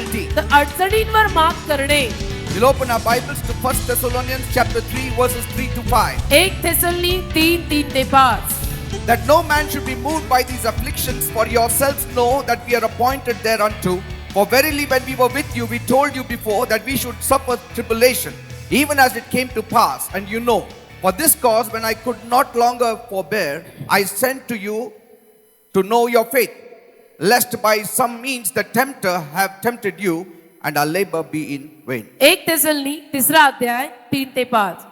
difficulty. तर अडचणींवर मात करणे. We'll open our Bibles to 1 Thessalonians chapter 3 verses 3 to 5. 1 थेसलोनी 3:3 ते 5. That no man should be moved by these afflictions, for yourselves know that we are appointed thereunto. For verily when we were with you, we told you before that we should suffer tribulation, even as it came to pass, and you know. For this cause, when I could not longer forbear, I sent to you to know your faith, lest by some means the tempter have tempted you, and our labor be in vain. 1 थेसलोनी 3 अध्याय 3 ते 5.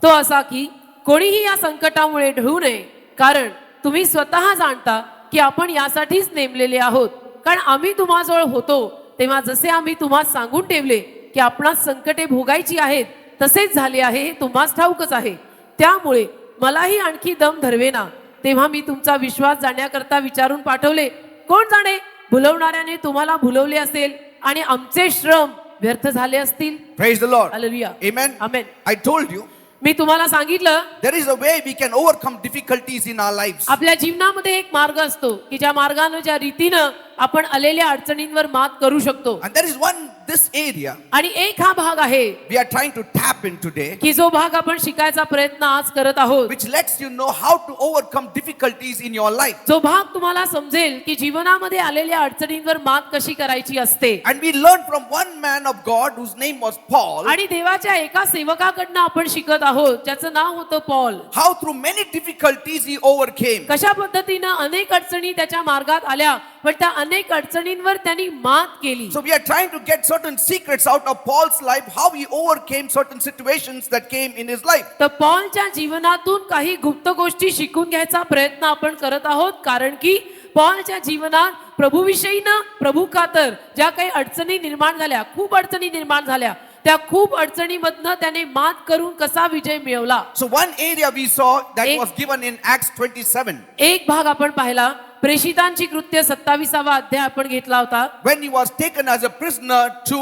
तो असा की कोणीही या संकटामुळे ढळू नये, कारण तुम्ही स्वतः जाणता की आपण यासाठीच नेमलेले आहोत. कारण आम्ही तुम्हाजवळ होतो तेव्हा जसे आम्ही तुम्हाला सांगून ठेवले की आपणास संकटे भोगायची आहेत, तसेच झाले आहे हे तुम्हास ठाऊकच आहे. त्यामुळे मलाही आणखी दम धरवेना. तेव्हा मी तुमचा विश्वास जाण्याकरता विचारून पाठवले. कोण जाणे, भुलवणाऱ्याने तुम्हाला भुलवले असेल आणि आमचे श्रम व्यर्थ झाले असतील. Praise the Lord. Hallelujah. Amen. Amen. I told you, मी तुम्हाला सांगितलं there is a way we can overcome difficulties in our lives. आपल्या जीवनामध्ये एक मार्ग असतो की ज्या मार्गाने ज्या रीतीनं आपण आलेल्या अडचणींवर मात करू शकतो. And there is one, this area, आणि एक हा भाग आहे we are trying to tap in today, की जो भाग आपण शिकायचा प्रयत्न आज करत आहोत. which lets you know how to overcome difficulties in your life. जो भाग तुम्हाला समजेल की जीवनामध्ये आलेल्या अडचणींवर मात कशी करायची असते. And we learned from one man of God whose name was Paul, आणि देवाच्या एका सेवकाकडनं आपण शिकत आहोत ज्याचं नाव होतं Paul. how through many difficulties he overcame. कशा पद्धतीनं अनेक अडचणी त्याच्या मार्गात आल्या, पण त्या अनेक अडचणींवर त्यांनी मात केली. So we are trying to get certain secrets out of Paul's life, how he overcame certain situations that came in his life. तर पॉलच्या जीवनातून काही गुप्त गोष्टी शिकून घ्यायचा प्रयत्न आपण करत आहोत, कारण की पॉलच्या जीवनात प्रभूविषयीनं प्रभू खातर ज्या काही अडचणी निर्माण झाल्या, खूप अडचणी निर्माण झाल्या, त्या खूप अडचणीमधनं त्याने मात करून कसा विजय मिळवला. So one area we saw that was given in Acts 27. एक भाग आपण पाहिला, प्रेषितांची कृत्य 27वा अध्याय आपण घेतला होता. When he was taken as a prisoner to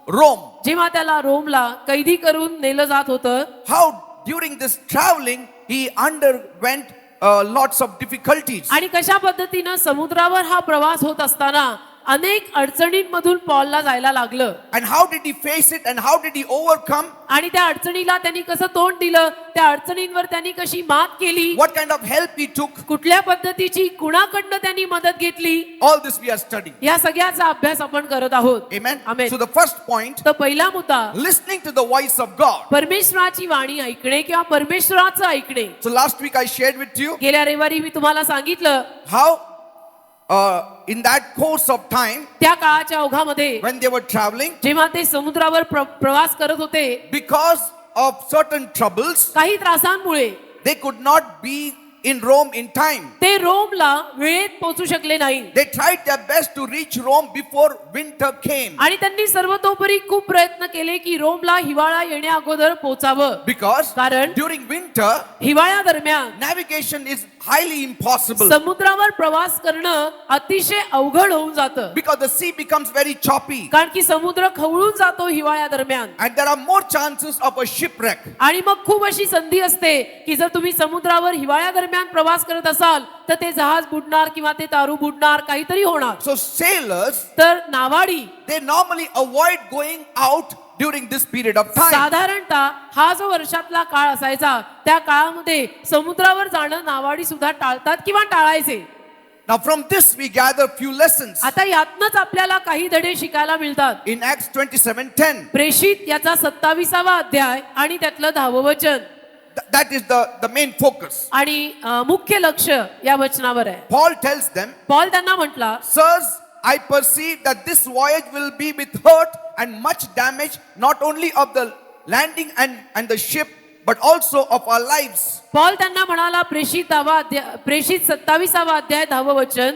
Rome. जेव्हा त्याला रोमला कैदी करून नेलं जात होतं. How during this traveling he underwent lots of difficulties. आणि कशा पद्धतीनं समुद्रावर हा प्रवास होत असताना अनेक अडचणींमधून पॉलला जायला लागलं. And how did he face it and how did he overcome? आणि त्या अडचणीला त्यांनी कसं तोंड दिलं, त्या अडचणींवर त्यांनी कशी मात केली, What kind of help he took? कुठल्या पद्धतीची कुणाकडनं त्यांनी मदत घेतली, All this we are studying. या सगळ्याचा अभ्यास आपण करत आहोत. Amen. Amen. So the first point, तर पहिला मुद्दा listening to the voice of God. परमेश्वराची वाणी ऐकणे किंवा परमेश्वराचं ऐकणे. So last week I shared with you गेल्या रविवारी मी तुम्हाला सांगितलं how in that course of time त्या काळाच्या ओघामध्ये when they were traveling, जेव्हा ते समुद्रावर प्रवास करत होते, because of certain troubles, काही त्रासांमुळे they could not be in Rome in time. ते रोमला वेळेत पोहोचू शकले नाही. They tried their best to reach Rome before winter came. आणि त्यांनी सर्वतोपरी खूप प्रयत्न केले की रोमला हिवाळा येण्या अगोदर पोहोचावं. Because कारण during winter, हिवाळ्या दरम्यान navigation is highly impossible. समुद्रावर प्रवास करणं अतिशय अवघड होऊन जातं. Because the sea becomes very choppy. कारण की समुद्र खवळून जातो हिवाळ्या दरम्यान. And there are more chances of a shipwreck. आणि मग खूप अशी संधी असते की जर तुम्ही समुद्रावर हिवाळ्या दरम्यान प्रवास करत असाल तर ते जहाज बुडणार किंवा ते तारू बुडणार, काहीतरी होणार. So sailors, तर नावाडी they normally avoid going out during this period of time. साधारणतः हा जो वर्षातला काळ असायचा त्या काळामध्ये समुद्रावर जाणं नावाडी सुद्धा टाळतात किंवा टाळायचे. Now from this we gather few lessons. आता यातनच आपल्याला काही धडे शिकायला मिळतात. In Acts 27:10, प्रेषित याचा 27वा अध्याय आणि त्यातलं 10वं वचन. that is the main focus. आणि मुख्य लक्ष या वचनावर आहे. Paul tells them, पॉल त्यांना म्हटला, sirs, I perceive that this voyage will be with hurt and much damage, not only of the landing and the ship, but also of our lives. Paul त्यांना म्हणाला, प्रेषित 27वा अध्याय 10वं वचन,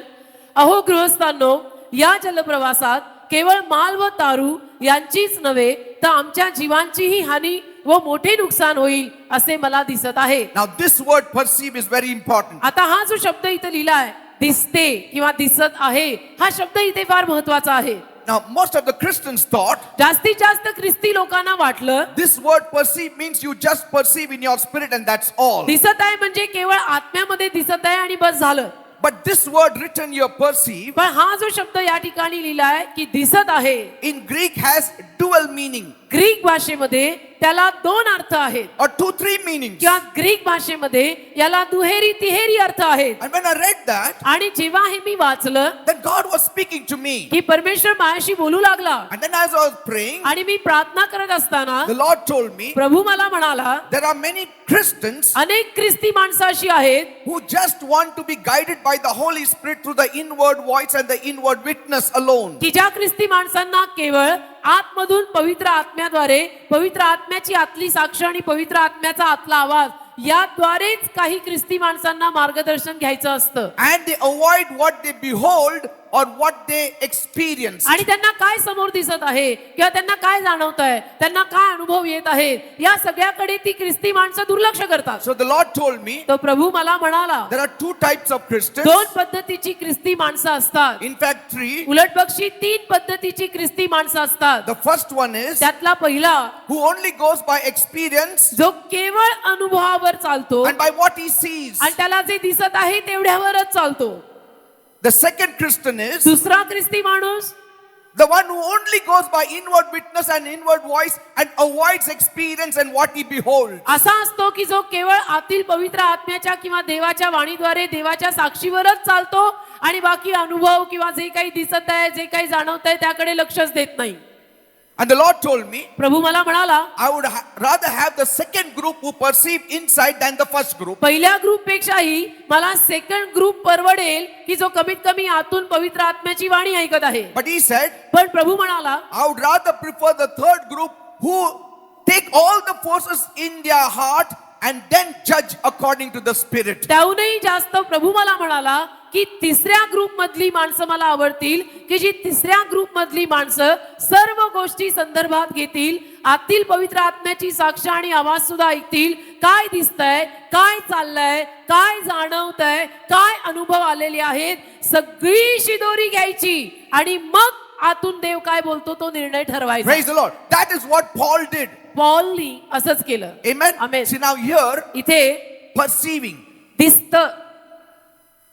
अहो गृहस्थांनो, या जलप्रवासात केवळ माल व तारू यांचीच नव्हे तर आमच्या जीवांचीही हानी व मोठे नुकसान होईल असे मला दिसत आहे. Now this word perceive is very important. आता हा जो शब्द इथे लिहिलाय, दिसते किंवा दिसत आहे, हा शब्द इथे फार महत्वाचा आहे. Now most of the Christians thought जास्तीत जास्त ख्रिस्ती लोकांना वाटलं this word perceive means you just perceive in your spirit and that's all. दिसत आहे म्हणजे केवळ आत्म्यामध्ये दिसत आहे आणि बस झालं. But this word written here, perceive, पण हा जो शब्द या ठिकाणी लिहिलाय की दिसत आहे, in Greek has dual meaning Greek भाषेमध्ये त्याला दोन अर्थ आहेत, or 2-3 meanings. किंवा ग्रीक भाषेमध्ये याला दुहेरी तिहेरी अर्थ आहेत. And when I read that, आणि जेव्हा हे मी वाचलं then God was speaking to me. की परमेश्वर माझ्याशी बोलू लागला, And then as I was praying, आणि मी प्रार्थना करत असताना the Lord told me, प्रभू मला म्हणाला, there are many Christians अनेक ख्रिस्ती माणसं अशी आहेत who just want to be guided by the Holy Spirit through the inward voice and the inward witness alone. की ज्या ख्रिस्ती माणसांना केवळ आतमधून पवित्र आत्म्याद्वारे पवित्र आत्म्याची आतली साक्ष आणि पवित्र आत्म्याचा आतला आवाज याद्वारेच काही ख्रिस्ती माणसांना मार्गदर्शन घ्यायचं असतं. And they avoid what they behold or what they experience. आणि त्यांना काय समोर दिसत आहे किंवा त्यांना काय जाणवत आहे, त्यांना काय अनुभव येत आहे, या सगळ्याकडे ती ख्रिस्ती माणसं दुर्लक्ष करतात. So the Lord told me, तो प्रभू मला म्हणाला, there are 2 types of Christians. दोन पद्धतीची ख्रिस्ती माणसं असतात. In fact, 3. उलट पक्षी 3 पद्धतीची ख्रिस्ती माणसं असतात. The first one is त्यातला पहिला who only goes by experience जो केवळ अनुभवावर चालतो and by what he sees. आणि त्याला जे दिसत आहे तेवढ्यावरच चालतो. The second Christian is दुसरा ख्रिस्ती माणूस the one who only goes by inward witness and inward voice and avoids experience and what he beholds. असा असतो की जो केवळ आतील पवित्र आत्म्याच्या किंवा देवाच्या वाणीद्वारे देवाच्या साक्षीवरच चालतो आणि बाकी अनुभव किंवा जे काही दिसत आहे, जे काही जाणवत आहे त्याकडे लक्षच देत नाही. And the Lord told me, प्रभू मला म्हणाला, I would rather have the second group who perceive inside than the first group. पहिल्या ग्रुप पेक्षाही मला सेकंड ग्रुप परवडेल की जो कमीत कमी आतून पवित्र आत्म्याची वाणी ऐकत आहे. But he said, पण प्रभू म्हणाला, I would rather prefer the third group who take all the forces in their heart and then judge according to the Spirit. त्याहूनही जास्त प्रभू मला म्हणाला की तिसऱ्या ग्रुप मधली माणसं मला आवडतील की जी तिसऱ्या ग्रुप मधली माणसं सर्व गोष्टी संदर्भात घेतील, आतील पवित्र आत्म्याची साक्ष आणि आवाज सुद्धा ऐकतील, काय दिसतंय, काय चाललंय, काय जाणवतंय, काय अनुभव आलेले आहेत, सगळी शिदोरी घ्यायची आणि मग आतून देव काय बोलतो तो निर्णय ठरवायचा. Praise the Lord. That is what Paul did. पॉलनी असंच केलं. Amen. Amen. See now here, इथे perceiving दिसतं,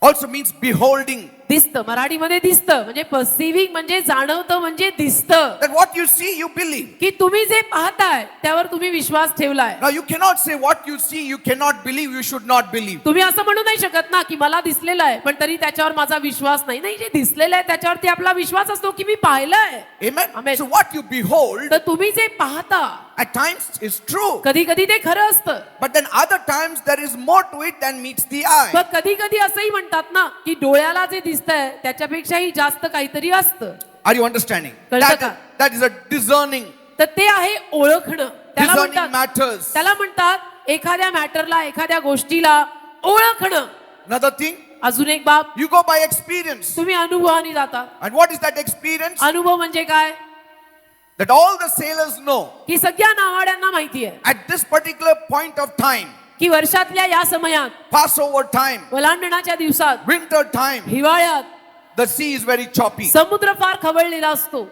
also means beholding. दिसतं मराठीमध्ये दिसतं म्हणजे परसिव्हिंग म्हणजे जाणवतं म्हणजे दिसतं. That what you see, you believe. की तुम्ही जे पाहताय त्यावर तुम्ही विश्वास ठेवलाय. Now you cannot say what you see, you cannot believe, you should not believe. तुम्ही असं म्हणू नाही शकत ना की मला दिसलेलं आहे पण तरी त्याच्यावर माझा विश्वास नाही. नाही, जे दिसलेलं आहे त्याच्यावरती आपला विश्वास असतो की मी पाहिलंय. Amen. Amen. So what you behold तर तुम्ही जे पाहता at times is true. कधी कधी ते खरं असतं, But then other times there is more to it than meets the eye. पण कधी कधी असंही म्हणतात ना की डोळ्याला जे दिसतंय त्याच्यापेक्षाही जास्त काहीतरी असतं. Are you understanding? कळतं का? That is a discerning. तर ते आहे ओळखणं. त्याला Discerning म्हणतात matters. त्याला म्हणतात एखाद्या मॅटरला, एखाद्या गोष्टीला ओळखणं. Another thing, अजून एक बाब, you go by experience. तुम्ही अनुभवाने जाता. And what is that experience? अनुभव म्हणजे काय? That all the sailors know की सगळ्या नावाड्यांना माहिती आहे at this particular point of time, की वर्षातल्या या समयात, Passover time, वलांडणाच्या दिवसात, winter time, हिवाळ्यात the sea is very choppy. समुद्र फार खवळलेला असतो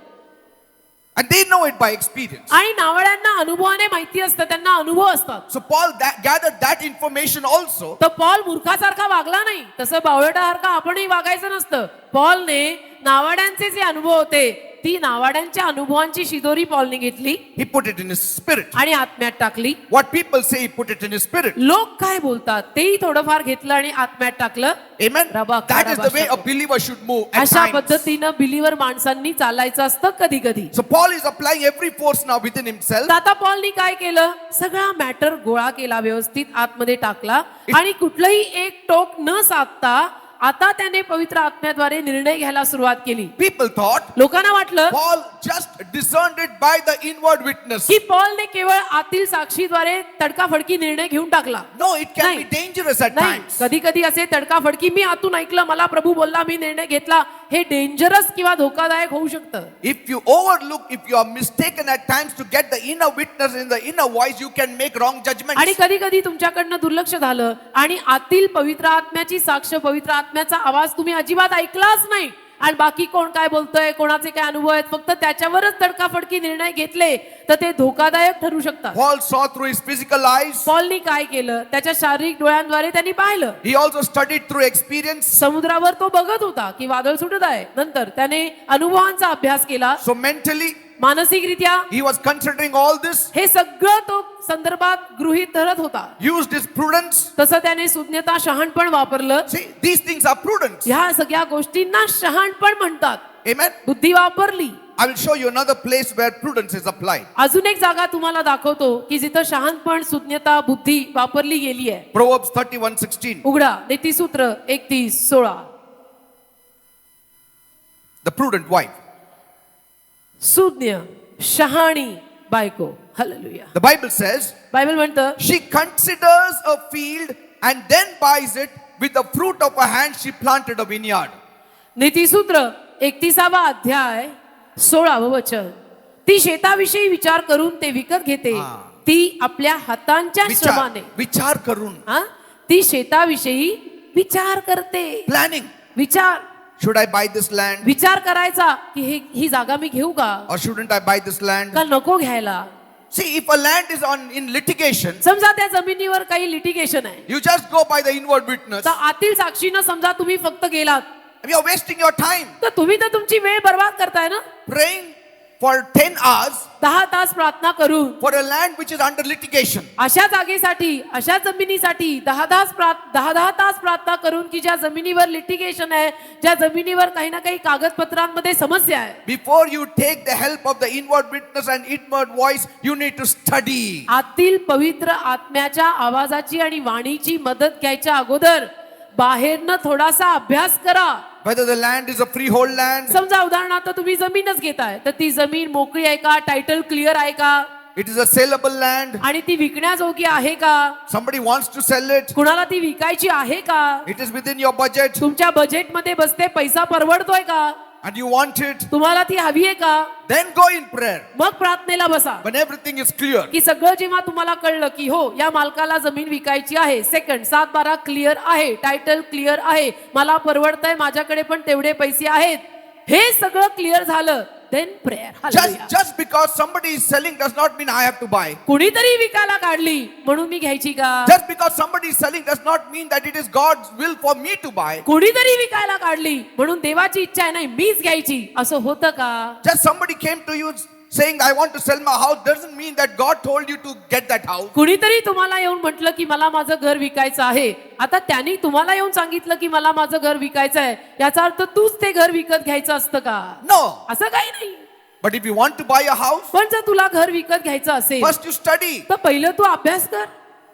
And they know it by experience. आणि नावाड्यांना अनुभवाने माहिती असतं, त्यांना अनुभव असतात. So Paul gathered that information also. तर पॉल मूर्खासारखा वागला नाही, तसं बावळटासारखा आपणही वागायचं नसतं. पॉलने नावाड्यांचे जे अनुभव होते ती नावाड्यांच्या अनुभवांची शिदोरी पॉलने घेतली He put it in his spirit. आणि आत्म्यात टाकली. What people say, he put it in his spirit. लोक काय बोलतात तेही थोडंफार घेतलं आणि आत्म्यात टाकलं. Amen. Rabaka, That is the way a rabaka. believer should move at अशा times. पद्धतीनं बिलीवर माणसांनी चालायचं असतं कधी कधी. So Paul is applying every force now within himself. आता पॉलनी काय केलं, सगळा मॅटर गोळा केला, व्यवस्थित आतमध्ये टाकला आणि कुठलंही एक टोक न साधता आता त्याने पवित्र आत्म्याद्वारे निर्णय घ्यायला सुरुवात केली. People thought लोकांना वाटलं Paul just discerned it by the inward witness. की पॉलने केवळ आतील साक्षीद्वारे तडकाफडकी निर्णय घेऊन टाकला. No, it can नाही. be dangerous at नाही, times. कधी कधी असे तडकाफडकी मी आतून ऐकलं, मला प्रभू बोलला, मी निर्णय घेतला, हे डेंजरस किंवा धोकादायक होऊ शकतं. If you overlook, if you are mistaken at times to get the inner witness in the inner voice, you can make wrong judgments. आणि कधी कधी तुमच्याकडनं दुर्लक्ष झालं आणि आतील पवित्र आत्म्याची साक्ष, पवित्र आत्म्याचा आवाज तुम्ही अजिबात ऐकलाच नाही आणि बाकी कोण काय बोलतोय, कोणाचे काय अनुभव आहेत, फक्त त्याच्यावरच तडकाफडकी निर्णय घेतले तर ते धोकादायक ठरू शकतात. Paul saw through his physical eyes. पॉलनी काय केलं, त्याच्या शारीरिक डोळ्यांद्वारे त्यांनी पाहिलं. He also studied through experience. समुद्रावर तो बघत होता की वादळ सुटत आहे. नंतर त्याने अनुभवांचा अभ्यास केला. So mentally, मानसिकरित्या he was considering all this, हे सगळं तो संदर्भात गृहीत धरत होता. used his prudence. तसं त्याने सुज्ञता, शहाणपण वापरलं. See, these things are prudence. ह्या सगळ्या गोष्टींना शहाणपण म्हणतात. Amen. बुद्धी वापरली. I will show you another place where prudence is applied. अजून एक जागा तुम्हाला दाखवतो की जिथं शहाणपण, सुज्ञता, बुद्धी वापरली गेली आहे. Proverbs 31:16. उघडा नीतिसूत्र 31:16. The prudent wife. सुज्ञ शहाणी बायको. Hallelujah. The Bible says, Bible म्हणतं she considers a field and then buys it. With the fruit of her hand, she planted a vineyard. नीतिसूत्र 31वा अध्याय 16व वचन. ती शेताविषयी विचार करून ते विकत घेते. ती आपल्या हातांच्या श्रमाने. विचार करून. हा? ती शेताविषयी विचार करते. Planning. विचार. Should I buy this land? विचार करायचा की ही जागा मी घेऊ का, Or shouldn't I buy this land? का नको घ्यायला. See, if a land is in litigation, समजा त्या जमिनीवर काही लिटिगेशन आहे, you just go by the inward witness. तर आतील साक्षीनं समजा तुम्ही फक्त गेलात, You are wasting your time तर तुम्ही तर तुमची वेळ बर्बाद करताय ना. praying for 10 hours 10 तास प्रार्थना करून for a land which is under litigation. अशा जागेसाठी, अशा जमिनीसाठी 10 तास प्रार्थना करून की ज्या जमिनीवर लिटिगेशन आहे, ज्या जमिनीवर काही ना काही कागदपत्रांमध्ये समस्या आहे. Before you take the help of the inward witness and inward voice, you need to study. आतील पवित्र आत्म्याच्या आवाजाची आणि वाणीची मदत घ्यायच्या अगोदर बाहेरनं थोडासा अभ्यास करा. Whether the land is a freehold land, समजा उदाहरणार्थ तुम्ही जमीनच घेताय, तर ती जमीन मोकळी आहे का, टायटल क्लिअर आहे का, it is a saleable land, आणि ती विकण्याजोगी आहे का, somebody wants to sell it, कुणाला ती विकायची आहे का, it is within your budget तुमच्या बजेटमध्ये बसते, पैसा परवडतोय का, and you want it, तुम्हाला ती हवी आहे का, then go in prayer. मग प्रार्थनेला बसा. When everything is clear, की सगळं जेव्हा तुम्हाला कळलं की हो या मालकाला जमीन विकायची आहे, सेकंड 7-12 क्लिअर आहे, टायटल क्लिअर आहे, मला परवडतंय, माझ्याकडे पण तेवढे पैसे आहेत, हे सगळं क्लिअर झालं, then prayer. just because somebody is selling does not mean I have to buy. कुणीतरी विकायला काढली म्हणून मी घ्यायची का, Just because somebody is selling does not mean that it is God's will for me to buy. कुणीतरी विकायला काढली म्हणून देवाची इच्छा आहे नाही मीच घ्यायची, असं होतं का. Just somebody came to you saying I want to sell my house doesn't mean that God told you to get that house. कुणीतरी तुम्हाला येऊन म्हटलं की मला माझं घर विकायचं आहे, आता त्यांनी तुम्हाला येऊन सांगितलं की मला माझं घर विकायचं आहे, याचा अर्थ तूच ते घर विकत घ्यायचं असतं का. No. असं काही नाही. But if you want to buy a house, पण जर तुला घर विकत घ्यायचं असेल first you study तर पहिलं तू अभ्यास कर,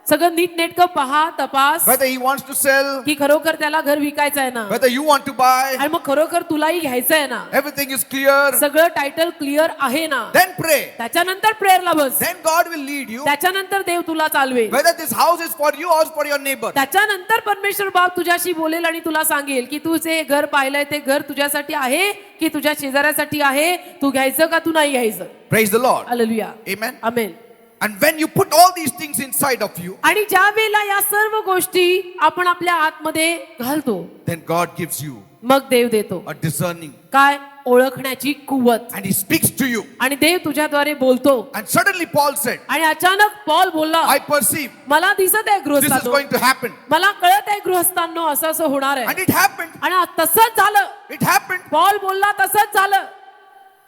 सगळं नीटनेटकं पहा, तपास whether he wants to sell, की खरोखर त्याला घर विकायचं आहे ना, whether you want to buy, आणि मग खरोखर तुलाही घ्यायचं आहे ना, everything is clear, सगळं टायटल क्लिअर आहे ना, then pray. त्याच्यानंतर प्रेयरला बस. Then God will lead you. त्याच्यानंतर देव तुला चालवेल. Whether this house is for you or for your neighbor. त्याच्यानंतर परमेश्वर बाप तुझ्याशी बोलेल आणि तुला सांगेल की तू जे घर पाहिलंय ते घर तुझ्यासाठी आहे की तुझ्या शेजाऱ्यासाठी आहे, तू घ्यायचं का तू नाही घ्यायचं. Praise the Lord. Hallelujah. Amen. Amen. And when you put all these things inside of you, आणि ज्या वेळेला या सर्व गोष्टी आपण आपल्या आतमध्ये घालतो, then God gives you मग देव देतो a discerning, काय, ओळखण्याची कुवत. and He speaks to you. आणि देव तुझ्याद्वारे बोलतो. And suddenly Paul said, आणि अचानक पॉल बोलला, I perceive मला दिसत आहे this is गृहस्थांनो, going to happen. मला कळत आहे गृहस्थांनो, असं असं होणार आहे. And it happened. आणि तसंच झालं. It happened. पॉल बोलला, तसंच झालं.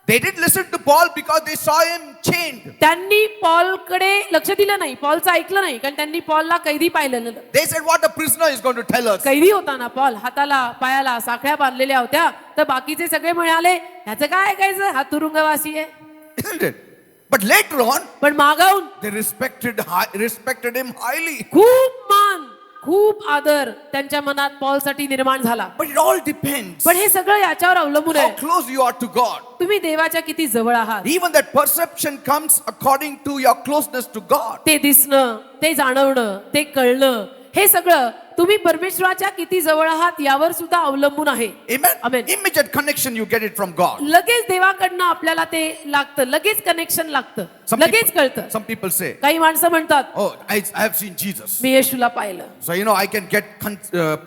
They didn't listen to Paul because they saw him chained. त्यांनी पॉलकडे लक्ष दिलं नाही, पॉलचं ऐकलं नाही, कारण त्यांनी पॉलला कैदी पाहिलं. They said, what the prisoner is going to tell us. कैदी होता ना पॉल, हाताला पायाला साखळ्या बांधलेल्या होत्या, तर बाकीचे सगळे म्हणाले ह्याचं काय ऐकायचं, हा तुरुंगवासी आहे. Isn't it? But later on, पण मागाऊन they respected him highly. खूप मान, खूप आदर त्यांच्या मनात पॉलसाठी निर्माण झाला. But it all depends पण हे सगळं याच्यावर अवलंबून how आहे close you are to God. तुम्ही देवाच्या किती जवळ आहात. Even that perception comes according to your closeness to God. ते दिसणं, ते जाणवणं, ते कळणं हे सगळं तुम्ही परमेश्वराच्या किती जवळ आहात यावर सुद्धा अवलंबून आहे. Amen. Amen. Immediate connection you get it from God. लगेच देवाकडनं आपल्याला ते लागतं, लगेच कनेक्शन लागतं, लगेच कळतं. Some people say, काही माणसं म्हणतात oh, I have seen Jesus. मी येशूला पाहिलं, So, I can get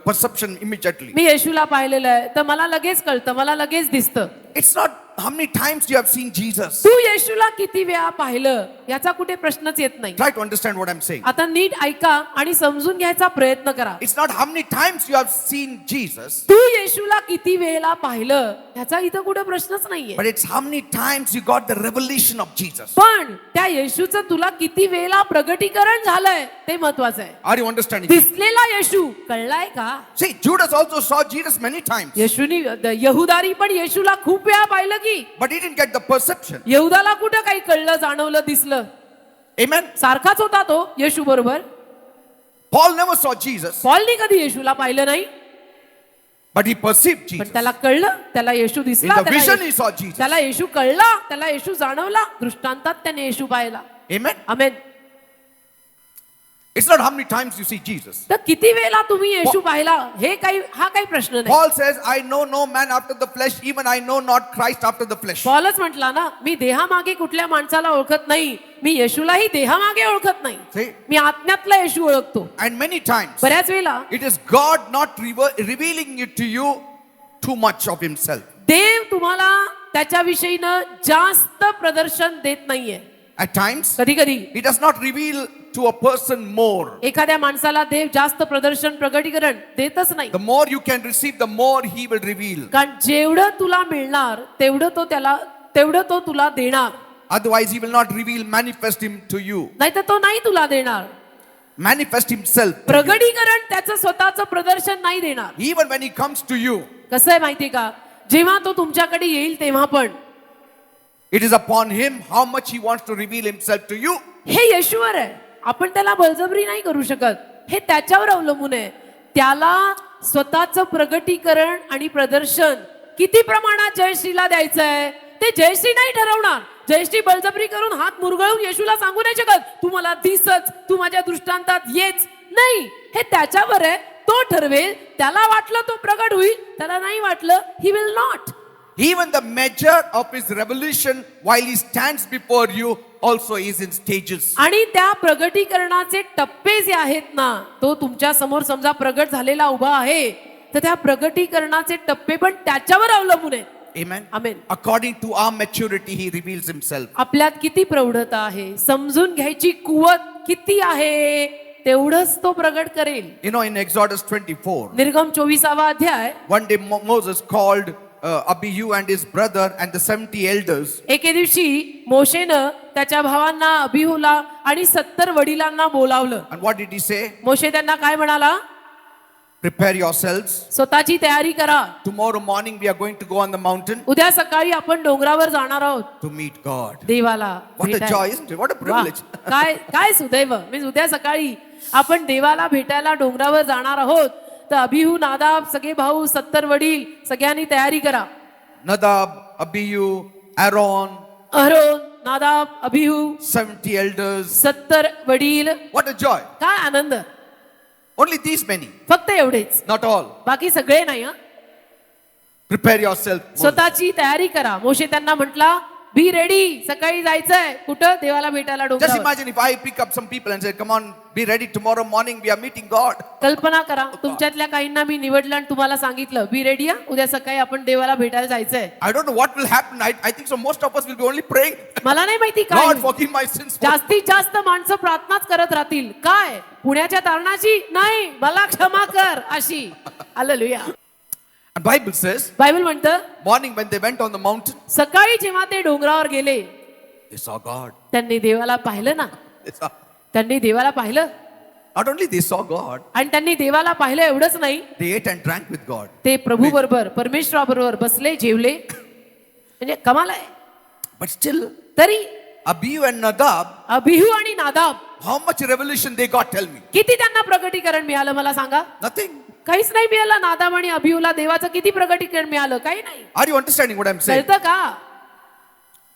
perception immediately. मी येशूला पाहिलेलं आहे, तर मला लगेच कळतं, मला लगेच दिसतं. It's not how many times you have seen Jesus. तू येशूला किती वेळा पाहिलं याचा कुठे प्रश्नच येत नाही. Try to understand what I'm saying. आता नीट ऐका आणि समजून घ्यायचा प्रयत्न करा. It's not how many times you have seen Jesus, तू येशूला किती वेळेला पाहिलं याचा इथं कुठे प्रश्नच नाहीये. but it's how many times you got the revelation of Jesus. पण त्या येशूचं तुला किती वेळेला प्रगटीकरण झालंय ते महत्वाचं आहे. Are you understanding? दिसलेला येशू कळलाय का? See, Judas also saw Jesus many times, येशूनी यहुदारी पण येशूला खूप वेळा पाहिलं की, but he didn't get the perception. यहुदाला कुठं काही कळलं, जाणवलं, दिसलं. Amen. सारखाच होता तो येशू बरोबर. Paul never saw Jesus, पॉलनी कधी येशूला पाहिलं नाही, but he perceived पण Jesus. त्याला कळलं, त्याला येशू दिसला, In the vision he saw Jesus. त्याला येशू कळला, त्याला येशू जाणवला, दृष्टांतात त्याने येशू पाहिला. Amen. Amen. It's not how many times you see Jesus. तर किती वेळेला तुम्ही येशू पाहिला हा काही प्रश्न नाही. Paul says, I know no man after the flesh, even I know not Christ after the flesh. पॉलच म्हटला ना, मी देहामागे कुठल्या माणसाला ओळखत नाही, मी येशूलाही देहामागे ओळखत नाही, See? मी आत्म्यातला येशू ओळखतो. And many times, बऱ्याच वेळेला it is God not revealing it to you too much of himself. देव तुम्हाला त्याच्याविषयीनं जास्त प्रदर्शन देत नाहीये. At times, कधी कधी he does not reveal to a person more. एखाद्या माणसाला देव जास्त प्रदर्शन, प्रगटीकरण देतच नाही. The more you can receive, the more he will reveal. कारण जेवढं तुला मिळणार तेवढं तो तुला देणार. Otherwise, he will not reveal, manifest him to you. नाहीतर तो नाही तुला देणार. Manifest himself. प्रगटीकरण त्याचं स्वतःचं प्रदर्शन नाही देणार. Even when he comes to you, कसं आहे माहितीये का, जेव्हा तो तुमच्याकडे येईल तेव्हा पण it is upon him how much he wants to reveal himself to you. हे येशूवर आहे. आपण त्याला बळजबरी नाही करू शकत, हे त्याच्यावर अवलंबून आहे. त्याला स्वतःचं प्रगटीकरण आणि प्रदर्शन किती प्रमाणात जयश्रीला द्यायचं आहे ते जयश्री नाही ठरवणार. जयश्री बळजबरी करून हात मुरगळून येशूला सांगू नाही शकत, तू मला दिसच, तू माझ्या दृष्टांतात येच. नाही, हे त्याच्यावर आहे. तो ठरवेल. त्याला वाटलं तो प्रगट होईल, त्याला नाही वाटलं he will not. Even the measure of his revelation while he stands before you also is in stages. आणि त्या प्रगटीकरणाचे टप्पे जे आहेत ना, तो तुमच्या समोर समजा प्रगट झालेला उभा आहे, तर त्या प्रगटीकरणाचे टप्पे पण त्याच्यावर अवलंबून आहेत. Amen. Amen. According to our maturity, he reveals himself. आपल्यात किती प्रौढता आहे, समजून घ्यायची कुवत किती आहे, तेवढंच तो प्रगट करेल. In Exodus 24, निर्गम 24वा अध्याय, one day Moses called Abihu and his brother and the 70 elders. एके दिवशी मोशेनं त्याच्या भावांना अबिहूला आणि 70 वडिलांना बोलावलं. And what did he say? मोशे त्यांना काय म्हणाला? Prepare yourselves. स्वतःची तयारी करा. Tomorrow morning we are going to go on the mountain उद्या सकाळी आपण डोंगरावर जाणार आहोत to meet God. देवाला What a भेटायला. joy, isn't it? What a privilege. वा, काय काय सुदैव. मी उद्या सकाळी आपण देवाला भेटायला डोंगरावर जाणार आहोत. तर अबिहू, नादाब, सगळे भाऊ, 70 वडील, सगळ्यांनी तयारी करा. Nadab, Abihu, Aaron, अहरोन, नादाब, अबिहू, 70 elders. 70 वडील. What a joy. काय आनंद. Only these many, फक्त एवढेच, not all. बाकी सगळे नाही. हं? Prepare yourself. Moses. स्वतःची तयारी करा. मोशे त्यांना म्हटला, बी रेडी, सकाळी जायचंय कुठं? देवाला भेटायला Just डोंगरावर. imagine if I pick up some people and say, come on, be ready tomorrow morning, we are meeting God. कल्पना करा, तुमच्यातल्या काहींना मी निवडलं आणि तुम्हाला सांगितलं, बी रेडी या, उद्या सकाळी आपण देवाला भेटायला जायचंय. I don't know what will happen. I think so most of us will be only praying. मला नाही माहिती काय Lord, होईल. forgive my sins. जास्तीत जास्त माणसं प्रार्थनाच करत राहतील. काय? पुण्याच्या तारणाची नाही, मला क्षमा कर अशी. Hallelujah. And Bible says, Bible म्हणतं, morning when they went on the mountain, सकाळी जेव्हा ते डोंगरावर गेले, they saw God. त्यांनी देवाला पाहिलं ना. They saw. त्यांनी देवाला पाहिलं. Not only they saw God, आणि त्यांनी देवाला पाहिलं एवढंच नाही, they ate and drank with God. ते प्रभू बरोबर, परमेश्वराबरोबर बसले, जेवले. म्हणजे कमाल आहे. But still, तरी Abihu and Nadab, अबिहू आणि नादाब how much revelation they got, tell me. किती त्यांना प्रगटीकरण मिळालं मला सांगा. Nothing. काहीच नाही मिळालं. नादाब आणि अबिहूला देवाचं किती प्रगटीकरण मिळालं? काही नाही. Are you understanding what I'm saying? कळतं का?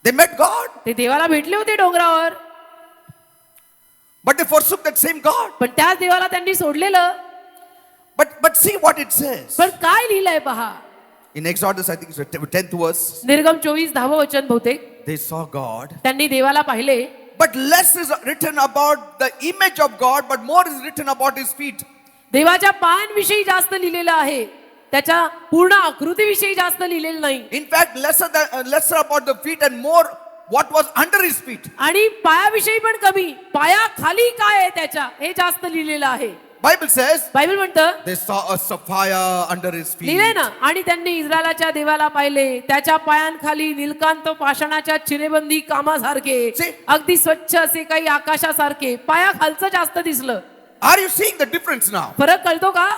They met God. ते देवाला भेटले होते डोंगरावर. But they forsook that same God. पण त्याच देवाला त्यांनी सोडलेलं. But see what it says. पण काय लिहिलंय पहा. In Exodus, I think it's the 10th verse. निर्गम 24:10 वचन बहुतेक. They saw God. त्यांनी देवाला पाहिले. But less is written about the image of God, but more is written about his feet. देवाच्या पायांविषयी जास्त लिहिलेलं आहे. त्याच्या पूर्ण आकृतीविषयी जास्त लिहिलेलं नाही. In fact, lesser about the feet and more what was under his feet. आणि पायाविषयी पण कमी, पाया खाली काय आहे त्याच्या हे जास्त लिहिलेलं आहे. Bible says बायबल म्हणतं they saw a sapphire under his feet. लिहिले ना. आणि त्यांनी इस्रायलाच्या देवाला पाहिले. त्याच्या पायांखाली निलकांत पाषाणाच्या चिरेबंदी कामासारखे See? अगदी स्वच्छ असे काही आकाशासारखे पायाखालचं जास्त दिसलं. Are you seeing the difference now? फरक कळतो का?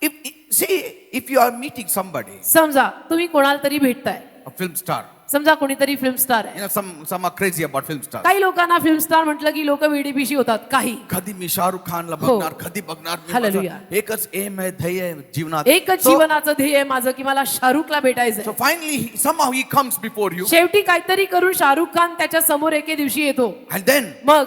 If you are meeting somebody, समजा तुम्ही कोणाला तरी भेटताय. a film star, समजा कोणीतरी फिल्म स्टार आहे. some are crazy about film stars. काही लोकांना फिल्म स्टार म्हटलं की लोक वेडीपिशी होतात. काही कधी मी शाहरुख खानला हो. बघणार, कधी बघणार. मी Hallelujah. माझं एकच एम आहे, ध्येय आहे जीवनात. एकच जीवनाचं ध्येय आहे माझं की मला शाहरुखला भेटायचंय. So finally, somehow he comes before you, शेवटी काहीतरी करून शाहरुख खान त्याच्या समोर एके दिवशी येतो. and then मग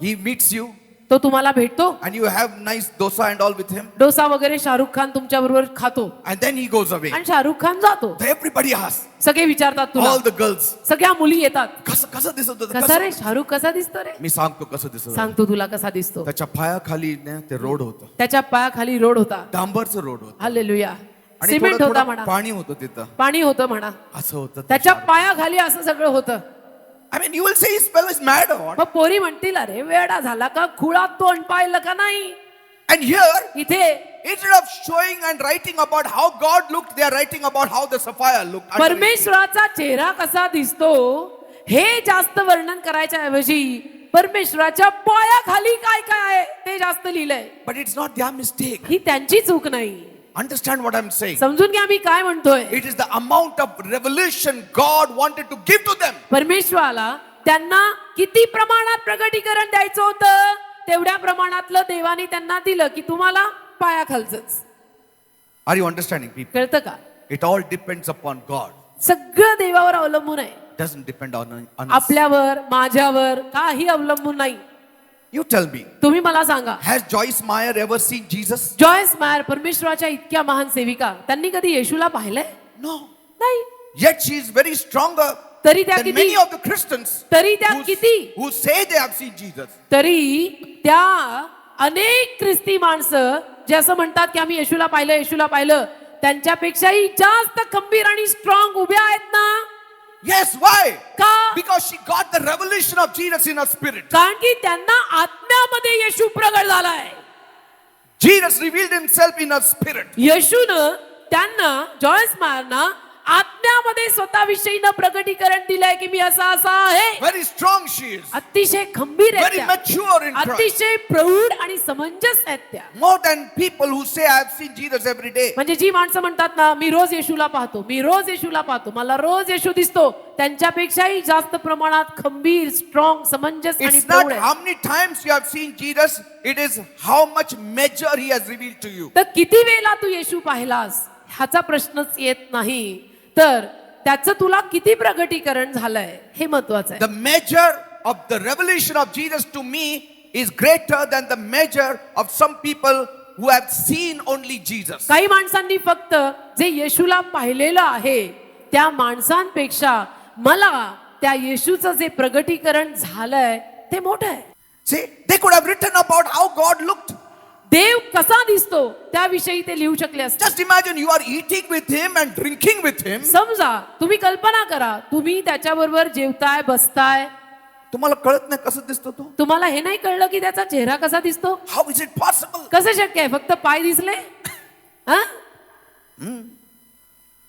he meets you, तो तुम्हाला भेटतो. and you have nice dosa and all with him, dosa वगैरे शाहरुख खान तुमच्या बरोबर खातो. and then he goes away. आणि शाहरुख खान जातो. So everybody asks, सगळे विचारतात तुला. all the girls, सगळ्या मुली येतात. कसं दिसत होतं? कसा रे शाहरुख कसा दिसतो रे? मी सांगतो कसं दिसत होतं. सांगतो तुला कसा दिसतो. त्याच्या पायाखाली ना ते रोड होतं, त्याच्या पायाखाली रोड होता. डांबरचं रोड होतं, हालेलुया. आणि सिमेंट थोडं होता थोडं म्हणा. पाणी होतं तिथं, पाणी होतं म्हणा. असं होतं ते त्याच्या शाहरुख. पायाखाली असं सगळं होतं. I mean, you will say this fellow is mad or what? मग पोरी म्हणतील अरे वेडा झाला का, खुळात तोंड पाहिलं का नाही. And here, इथे instead of showing and writing about how God looked, they are writing about how the sapphire looked. under his feet. परमेश्वराचा चेहरा कसा दिसतो हे जास्त वर्णन करायच्या ऐवजी परमेश्वराच्या पायाखाली काय काय आहे ते जास्त लिहिलंय. But it's not their mistake. ही त्यांची चूक नाही. Understand what I'm saying? समजून घ्या मी काय म्हणतोय. It is the amount of revelation God wanted to give to them. परमेश्वराला त्यांना किती प्रमाणात प्रगटीकरण द्यायचं होतं तेवढ्या प्रमाणातलं देवाने त्यांना दिलं की तुम्हाला पायाखालचंच. Are you understanding, people? कळतं का? It all depends upon God. सगळं देवावर अवलंबून आहे. Doesn't depend on us. आपल्यावर माझ्यावर काही अवलंबून नाही. You tell me, तुम्ही मला सांगा. has Joyce Meyer ever seen Jesus? Joyce Meyer परमेश्वराच्या इतक्या महान सेविका त्यांनी कधी येशूला पाहिलंय? No. नाही. Yet she is very stronger तरी त्या than किती many of the Christians तरी त्या किती who say they have seen Jesus. तरी त्या अनेक ख्रिस्ती माणसं जे असं म्हणतात की आम्ही येशूला पाहिलं त्यांच्यापेक्षाही जास्त खंबीर आणि स्ट्रॉंग उभ्या आहेत ना. Yes, why? का? Because she got the revelation of Jesus in her spirit. कारण की त्यांना आत्म्यामध्ये येशू प्रगट झालाय. Jesus revealed himself in her spirit. येशूनं त्यांना जॉयस मायरना आत्म्यामध्ये स्वतःविषयीनं प्रगटीकरण दिलंय की मी असा आहे. Very strong she is. अतिशय खंबीर आहेत Very त्या. mature in Christ. अतिशय प्रौढ आणि समंजस आहेत त्या. More than people who say I have seen Jesus every day. म्हणजे जी माणसं म्हणतात ना मी रोज येशूला पाहतो मला रोज येशू दिसतो त्यांच्यापेक्षाही जास्त प्रमाणात खंबीर स्ट्रॉंग समंजस आणि It's not प्रौढ how आहेत. many times you have seen Jesus, it is how much measure he has revealed to you. तर किती वेळा तू येशू पाहिलास ह्याचा प्रश्नच येत नाही, तर त्याचं तुला किती प्रगटीकरण झालंय हे महत्वाचं आहे. The measure of the revelation of Jesus to me is greater than the measure of some people who have seen only Jesus. काही माणसांनी फक्त जे येशूला पाहिलेलं आहे त्या माणसांपेक्षा मला त्या येशूचं जे प्रगटीकरण झालंय ते मोठं आहे. See, they could have written about how God looked. देव कसा दिसतो त्याविषयी ते लिहू शकले असते. Just imagine you are eating with him and drinking with him. समजा तुम्ही कल्पना करा तुम्ही त्याच्याबरोबर जेवताय बसताय, तुम्हाला कळत नाही कसं दिसतो तो? तुम्हाला हे नाही कळलं की त्याचा चेहरा कसा दिसतो? How is it possible? कसं शक्य आहे? फक्त पाय दिसले? हा?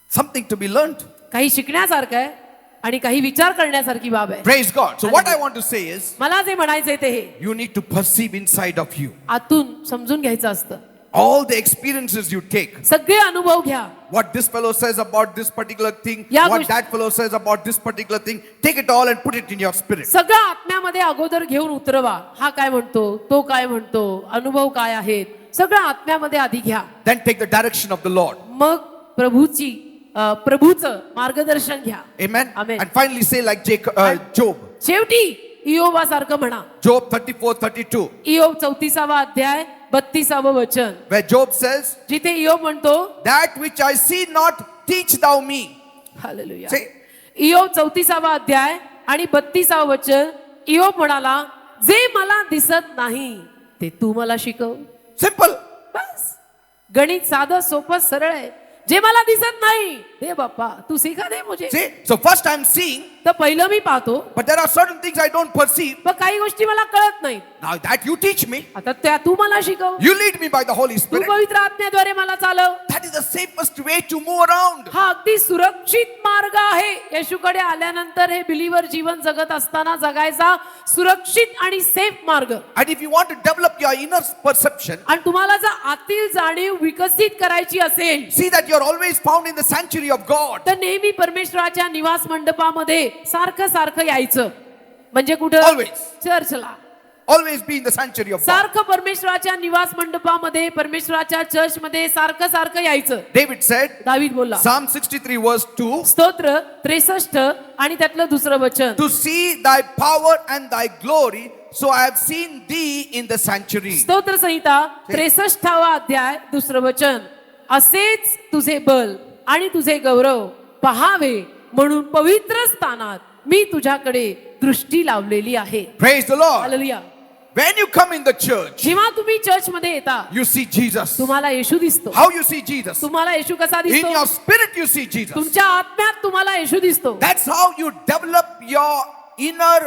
Something to be learned. काही शिकण्यासारखं आहे आणि काही विचार करण्यासारखी बाब आहे. Praise God. So what I want to say is, मला जे म्हणायचंय ते हे you need to perceive inside of you आतून समजून घ्यायचं असतं. all the experiences you take. सगळे अनुभव घ्या. What this fellow says about this particular thing, या what गोष्टी- that fellow says about this particular thing, take it all and put it in your spirit. सगळं आत्म्यामध्ये अगोदर घेऊन उतरवा. हा काय म्हणतो, तो काय म्हणतो, अनुभव काय आहेत, सगळं आत्म्यामध्ये आधी घ्या. Then take the direction of the Lord. मग प्रभूचं मार्गदर्शन घ्या. Amen. Amen. And finally say like Job, शेवटी इयोबासारखं म्हणा. Job 34:32, इयोब 34वा अध्याय 32व वचन, where Job says, जिथे इयोब म्हणतो, that which I see not, teach thou me. Hallelujah. See, इयोब 34वा अध्याय आणि 32व वचन, इयोब म्हणाला, जे मला दिसत नाही ते तू मला शिकव. simple. बस, गणित साधं सोपं सरळ आहे. जे मला दिसत नाही हे बाप्पा तू शिका दे मुझे. See, so first I'm seeing, तर पहिलं मी पाहतो, but there are certain things I don't perceive. पण काही गोष्टी मला कळत नाही. Now that you teach me, आता त्या तू मला शिकव. you lead me by the Holy Tu Spirit. पवित्र आत्म्याद्वारे मला चालव. That is the safest way to move around. हा अगदी सुरक्षित मार्ग आहे. येशूकडे आल्यानंतर हे बिलीवर जीवन जगत असताना जगायचा सुरक्षित आणि सेफ मार्ग. And if you want to develop your inner perception, आणि तुम्हाला जर आतील जाणीव विकसित करायची असेल, see that you're always found in the sanctuary of God. तर नेहमी परमेश्वराच्या निवास मंडपामध्ये सारखं सारखं यायचं. म्हणजे कुठं? Always. चर्चला. Always be in the sanctuary of God. सारखं परमेश्वराच्या निवास मंडपामध्ये, परमेश्वराच्या चर्चमध्ये सारखं सारखं यायचं. David said, दावीद बोलला, Psalm 63 verse 2, स्तोत्र 63 आणि त्यातलं दुसरं वचन, to see thy power and thy glory, so I have seen thee in the sanctuary. स्तोत्र संहिता 63वा अध्याय दुसरं वचन, असेच तुझे बल आणि तुझे गौरव पहावे म्हणून पवित्र स्थानात मी तुझ्याकडे दृष्टी लावलेली आहे. Praise the Lord. Hallelujah. When you come in the church, जेव्हा तुम्ही चर्च मध्ये येता, you see Jesus. तुम्हाला येशू दिसतो. How you see Jesus? तुम्हाला येशू कसा In दिसतो? your spirit you see Jesus. तुमच्या आत्म्यात तुम्हाला येशू दिसतो. That's how you develop your inner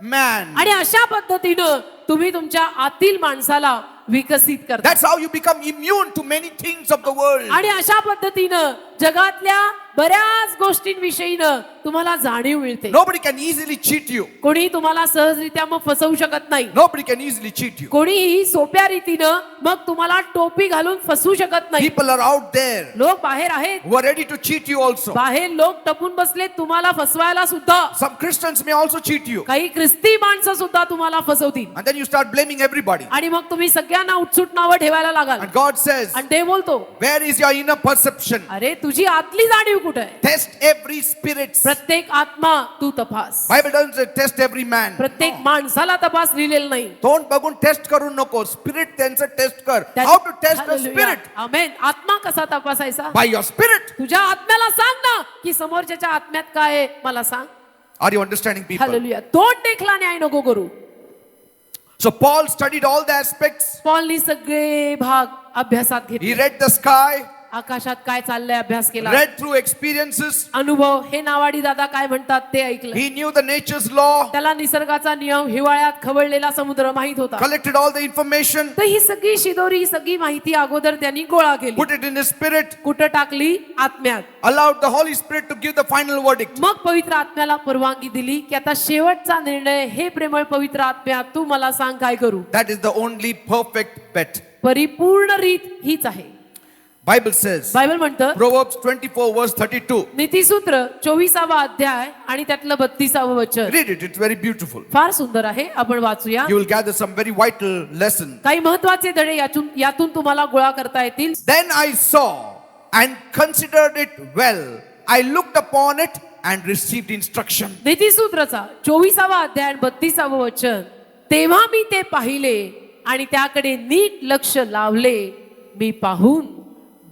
man. आणि अशा पद्धतीनं तुम्ही तुमच्या आतील माणसाला विकसित करता. That's how you become immune to many things of the world. आणि अशा पद्धतीनं जगातल्या बऱ्याच गोष्टींविषयीनं तुम्हाला जाणीव मिळते. Nobody can easily cheat you. कोणी तुम्हाला सहजरित्या मग फसवू शकत नाही. Nobody can easily cheat you. कोणीही सोप्या रीतीनं मग तुम्हाला टोपी घालून फसवू शकत नाही. People are out there लोक बाहेर आहेत, who are ready to cheat you also. बाहेर लोक टपून बसले तुम्हाला फसवायला सुद्धा. Some Christians may also cheat you. काही ख्रिस्ती माणसं सुद्धा तुम्हाला फसवतील. And then you start blaming everybody. आणि मग तुम्ही सगळ्यांना उठसूट नावं ठेवायला लागाल. And God says, आणि ते बोलतो, where is your inner perception? अरे तुझी आतली जाणीव कुठे आहे? Test every spirit. प्रत्येक आत्मा तू तपास. Bible doesn't say test every man. प्रत्येक माणसाला तपास लिहिलेलं नाही. तोंड बघून टेस्ट करू नको. स्पिरिट त्यांचं टेस्ट कर. त्या- How to test a Hallelujah. spirit? Amen. आत्मा कसा तपासायचा? By your spirit. तुझ्या आत्म्याला सांग ना की समोरच्याच्या आत्म्यात काय आहे मला सांग. Are you understanding, people? Hallelujah. तोंड देखला न्याय नको करू. So Paul studied all the aspects. पॉलनी सगळे भाग अभ्यासात He घेतले. read the sky, आकाशात काय चाललंय अभ्यास केला. read through experiences. अनुभव, हे नावाडी दादा काय म्हणतात ते ऐकलं. He knew the nature's law, त्याला निसर्गाचा नियम, हिवाळ्यात खवळलेला समुद्र माहित होता. collected all the information, तर ही सगळी शिदोरी, ही सगळी माहिती अगोदर त्यांनी गोळा केली. put it in his spirit, कुठं टाकली? आत्म्यात. allowed the Holy Spirit to give the final verdict. मग पवित्र आत्म्याला परवानगी दिली की आता शेवटचा निर्णय, हे प्रेमळ पवित्र आत्म्या तू मला सांग काय करू. That is the only perfect bet. परिपूर्ण रीत हीच आहे. Bible says, बायबल म्हणतं, Proverbs 24 verse 32. नीतिसूत्र 24वा अध्याय आणि त्यातलं 32व वचन Read it, it's very beautiful. फार सुंदर आहे. आपण वाचूया. You will gather some very vital lessons. काही महत्वाचे धडे यातून तुम्हाला गोळा करता येतील. Then I saw and considered it well. I looked upon it and received instruction. नीतिसूत्रचा 24वा अध्याय आणि 32व वचन, तेव्हा मी ते पाहिले आणि त्याकडे नीट लक्ष लावले, मी पाहून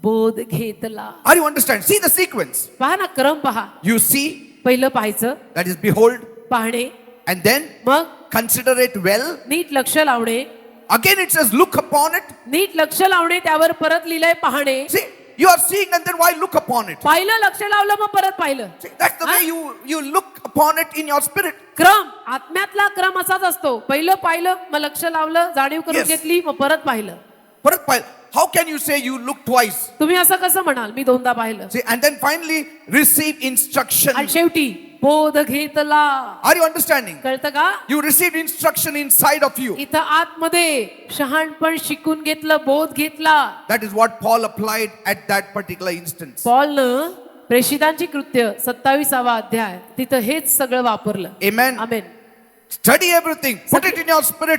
बोध घेतला. Are you understand? See the sequence. पहा ना, क्रम पहा. You see, पहिलं पाहायचं, that is behold, पाहणे, and then मग consider it well. नीट लक्ष लावणे, Again it says look upon it. नीट लक्ष लावणे, त्यावर परत लिहिलंय पाहणे. See, you are seeing and then why look upon it? पाहिलं, लक्ष लावलं, मग परत पाहिलं. See, that's the way you look upon it in your spirit. क्रम, आत्म्यातला क्रम असाच असतो. पहिलं पाहिलं, मग लक्ष लावलं, जाणीव करून Yes. घेतली, मग परत पाहिलं. Parat pahil. How can you say you look twice? तुम्ही असं कसं म्हणाल मी दोनदा पाहिलं. See, and then finally receive instruction. आणि शेवटी बोध घेतला. Are you understanding? कळतं का? You received instruction inside of you. इथं आतमध्ये शहाणपण शिकून घेतलं, बोध घेतला. That is what Paul applied at that particular instance. पॉलनं प्रेषितांची कृत्य 27वा अध्याय तिथं हेच सगळं वापरलं. Amen. Amen. Study everything. Put it in your spirit.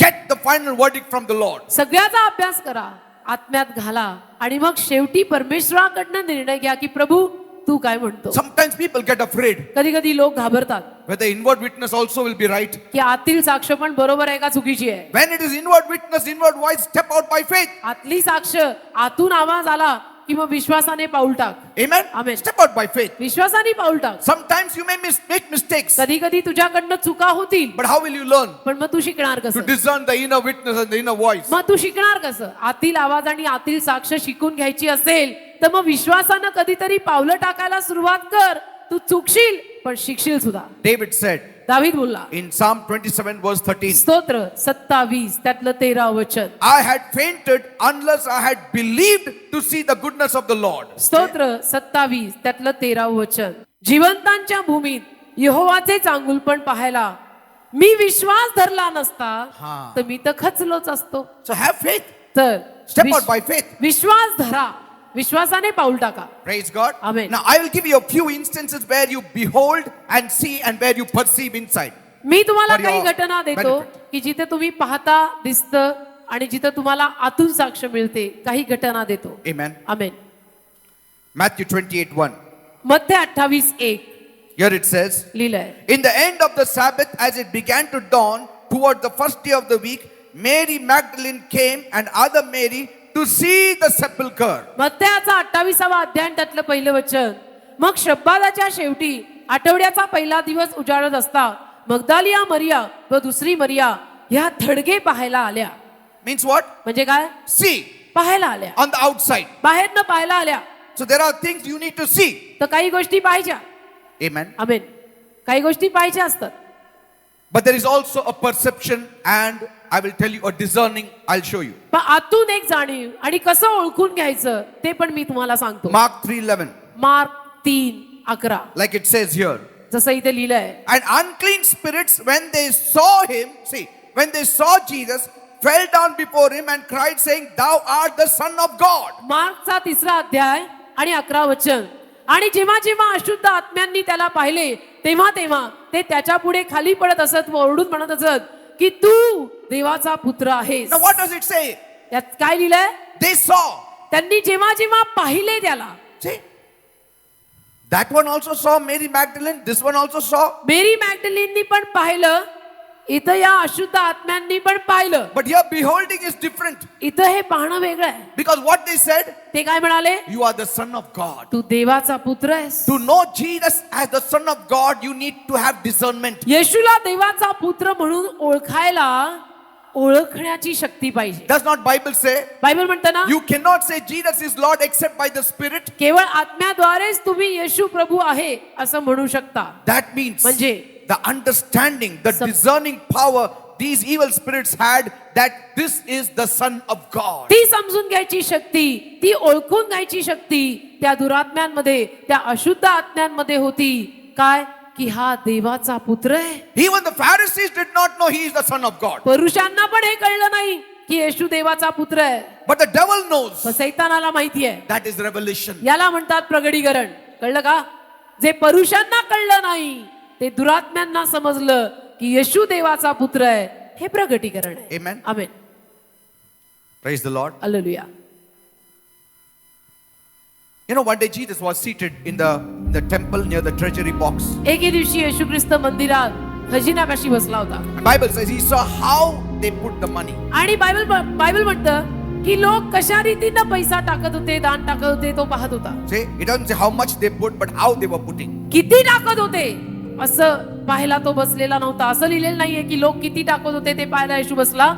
Get the final verdict from the Lord. सगळ्याचा अभ्यास करा, आत्म्यात घाला आणि मग शेवटी परमेश्वराकडनं निर्णय घ्या की प्रभू तू काय म्हणतो? Sometimes people get afraid कधी कधी लोक घाबरतात whether inward witness also will be right. की आतील साक्ष पण बरोबर आहे का चुकीची आहे. When it is inward witness, inward voice, step out by faith. आतली साक्ष, आतून आवाज आला की मग विश्वासाने पाऊल टाक. Amen. Amen. Step out by faith. विश्वासाने पाऊल टाक. Sometimes you may make mistakes, कधी कधी तुझ्याकडनं चुका होतील, but how will you learn पण मग तू शिकणार to कसं? discern the inner witness and the inner voice? मग तू शिकणार कसं? आतील आवाज आणि आतील साक्ष शिकून घ्यायची असेल तर मग विश्वासानं कधीतरी पावलं टाकायला सुरुवात कर. तू चुकशील पण शिकशील सुद्धा. David said दावीद बोलला in Psalm 27 verse 13, स्तोत्र 27 त्यातलं 13 वचन. I had fainted unless I had believed to see the goodness of the Lord. स्तोत्र 27 त्यातलं 13 वचन. जिवंतांच्या भूमीत यहोवाचे चांगुलपण पाहायला मी विश्वास धरला नसता हा. तर मी तर खचलोच असतो. So have faith. तर Step out by faith. विश्वास धरा, विश्वासाने पाऊल टाका. Praise God. Amen. Now I will give you a few instances where you behold and see and where you perceive inside. मी तुम्हाला For काही your घटना देतो benefit. की जिथे तुम्ही पाहता दिसतं आणि जिथे तुम्हाला आतून साक्ष मिळते. काही घटना देतो. Amen. आमेन. Matthew 28:1. मध्य 28:1 Here it says, लिहिलंय. in the end of the Sabbath, as it began to dawn toward the first day of the week, Mary Magdalene came and other Mary to see the sepulchre. मत्तयाचा 28वा अध्याय त्यातलं पहिलं वचन. मग शब्बादाच्या शेवटी आठवड्याचा पहिला दिवस उजाडत असता मगदालिया मरिया व दुसरी मरिया ह्या थडगे पाहायला आल्या. Means what? म्हणजे काय? See पाहायला आल्या, on the outside. बाहेरनं पाहायला आल्या. So there are things you need to see. तर काही गोष्टी पाहिच्या. Amen. आमेन. काही गोष्टी पाहिजे असतात. But there is also a perception and I will tell you a discerning. I'll show you. पण आतून एक जाणीव आणि कसं ओळखून घ्यायचं ते पण मी तुम्हाला सांगतो. Mark 3:11. Mark 3:11 Like it says here. जसं इथे लिहिलंय. And unclean spirits, when they saw him, see, when they saw Jesus, fell down before him and cried, saying, Thou art the Son of God. मार्कचा 3रा अध्याय आणि 11 वचन. आणि जेव्हा जेव्हा अशुद्ध आत्म्यांनी त्याला पाहिले तेव्हा तेव्हा ते त्याच्या पुढे खाली पडत असत व ओरडून म्हणत असत की तू देवाचा पुत्र आहेस. Now what does it say? यात काय लिहिलंय? They saw. त्यांनी जेव्हा जेव्हा पाहिले त्याला. See? That one also saw Mary Magdalene. This one also saw. मेरी मॅग्डलिननी पण पाहिलं. इथं या अशुद्ध आत्म्यांनी पण पाहिलं. But here beholding is different. इथं हे पाहणं वेगळं आहे. Because what they said, ते काय म्हणाले? you are the Son of God. तू देवाचा पुत्र आहेस. To know Jesus as the Son of God, you need to have discernment. येशूला देवाचा पुत्र म्हणून ओळखायला ओळखण्याची शक्ती पाहिजे. Does not Bible say? Bible म्हणतं ना, You cannot say Jesus is Lord except by the Spirit. केवळ आत्म्याद्वारेच तुम्ही येशू प्रभू आहे असं म्हणू शकता. That means म्हणजे the understanding, the discerning power these evil spirits had that this is the Son of God. ती समजून घ्यायची शक्ती, ती ओळखून घ्यायची शक्ती त्या दुरात्म्यांमध्ये, त्या अशुद्ध आत्म्यांमध्ये होती. काय? की हा देवाचा पुत्र आहे. Even the Pharisees did not know he is the Son of God. पुरुषांना पण हे कळलं नाही की येशू देवाचा पुत्र आहे. But the devil knows. पण सैतानाला माहिती आहे. That is revelation. याला म्हणतात प्रगटीकरण. कळलं का? जे पुरुषांना कळलं नाही ते दुरात्म्यांना समजलं की येशू देवाचा पुत्र आहे. हे प्रगटीकरण आहे. Amen. Amen. Praise the Lord. Hallelujah. You know, one day Jesus was seated in the temple near the treasury box. एके दिवशी येशू ख्रिस्त मंदिरात खजिनापाशी बसला होता. The Bible says he saw how they put the money. आणि बायबल म्हणतं की लोक कशा रीतीनं पैसा टाकत होते, दान टाकत होते, तो पाहत होता. See, it doesn't say how much they put, but how they were putting. किती टाकत होते असं पाहायला तो बसलेला नव्हता. असं लिहिलेलं नाहीये की लोक किती टाकत होते ते पाहायला येशू बसला,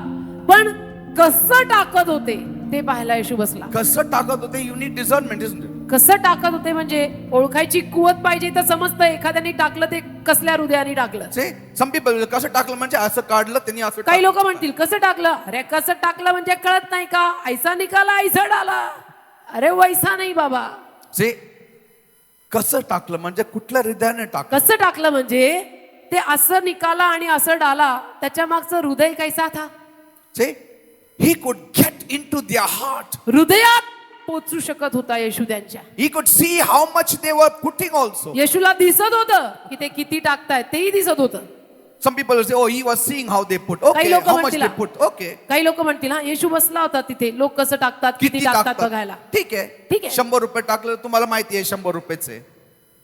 पण कसं टाकत होते ते पाहायला येशू बसला. कसं टाकत होते, you need discernment, isn't it? कसं टाकत होते म्हणजे ओळखायची कुवत पाहिजे. तर समजतं एखाद्याने टाकलं ते कसल्या हृदयाने टाकलं. See, some people कसं टाकलं म्हणजे असं काढलं त्यांनी असं काही लोक टाकलं. म्हणतील कसं टाकलं. अरे कसं टाकलं म्हणजे कळत नाही का? ऐसा निकाला ऐसा डाला. अरे वैसा नाही बाबा. See, कसं टाकलं म्हणजे कुठल्या हृदयाने टाकलं. कसं टाकलं म्हणजे ते असं निकाला आणि असं डाला. त्याच्या मागचं हृदय कैसा था? See, he could get into their heart. हृदयात पोचू शकत होता येशू त्यांच्या. He could see how much they were putting also. येशूला दिसत होतं की ते किती टाकतायत. तेही दिसत होतं. Some people will say, oh, he was seeing how they put. काही Okay, लोक how much म्हणतील they put. Okay. काही लोक म्हणतील हा येशू बसला होता तिथे, लोक कसं टाकतात, किती टाकतात बघायला. ठीक आहे. ठीक आहे. 100 रुपये टाकलं, तुम्हाला माहिती आहे 100 रुपयाचे.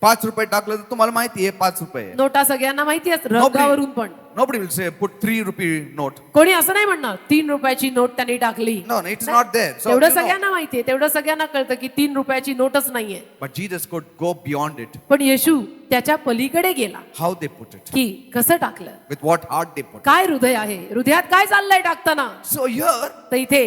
₹5 टाकलं तर तुम्हाला माहिती आहे ₹5 आहे. नोटा सगळ्यांना माहिती आहे रंगावरून पण Nobody will say put ₹3 note. कोणी असं नाही म्हणणार 3 रुपयाची नोट त्यांनी टाकली. No, it's not there. So, तेवढं you know, सगळ्यांना माहितीये, तेवढं सगळ्यांना कळतं की 3 रुपयाची नोटच नाहीये. but Jesus could go beyond it. पण येशू त्याच्या पलीकडे गेला How they put it, की कसं टाकलं, with what heart they put it. काय हृदय आहे, हृदयात काय चाललंय टाकताना. So here तर इथे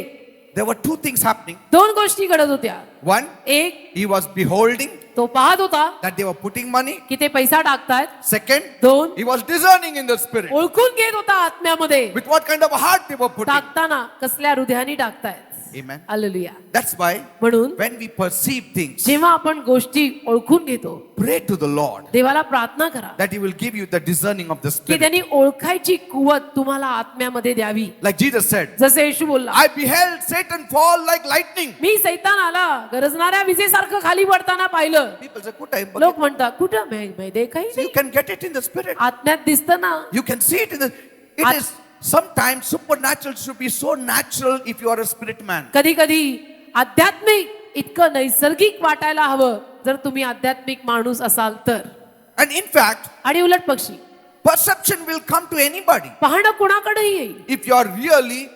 there were two things happening. 2 गोष्टी घडत होत्या. One, एक, he was beholding तो पाहत होता that they were putting money. की ते पैसा टाकतायत. Second, 2, he was discerning in the spirit ओळखून घेत होता आत्म्यामध्ये with what kind of a heart they were putting. टाकताना कसल्या हृदयाने टाकतायत. Amen. हालेलुया. That's why म्हणून when we perceive things, जेव्हा आपण गोष्टी ओळखून घेतो, pray to the Lord देवाला प्रार्थना करा that he will give you the discerning of the की spirit. त्यांनी ओळखायची कुवत तुम्हाला आत्म्यामध्ये द्यावी. Like Jesus said, जसे येशू बोलला, I beheld Satan fall like lightning. मी सैतान आला गरजणाऱ्या विजेसारखं खाली पडताना पाहिलं. People say, "Kuta hai?" लोक म्हणतात कुठं मैं देखाई So you नाही. can get it in the spirit. आत्म्यात दिसतं ना. You can see it in the. It At- is sometimes supernatural should be so natural if you are a spirit man. कधी कधी आध्यात्मिक इतकं नैसर्गिक वाटायला हवं जर तुम्ही आध्यात्मिक माणूस असाल तर. And in fact, आणि उलट पक्षी perception will come to anybody पाहणं कुणाकडेही येईल. if you are really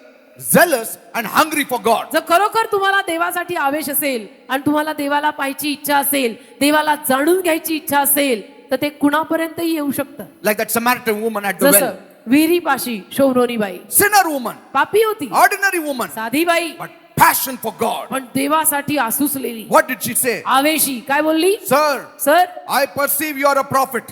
zealous and hungry for God. जर खरोखर तुम्हाला देवासाठी आवेश असेल आणि तुम्हाला देवाला पाहायची इच्छा असेल, देवाला जाणून घ्यायची इच्छा असेल, तर ते कुणापर्यंतही येऊ शकतं. Like that Samaritan woman at the जसं well. विहिरीपाशी शोभरोनी बाई Sinner woman, पापी होती, ordinary woman, साधी बाई, but passion for God. पण देवासाठी आसुसलेली, What did she say? आवेशी. काय बोलली? Sir, sir, I perceive you are a prophet.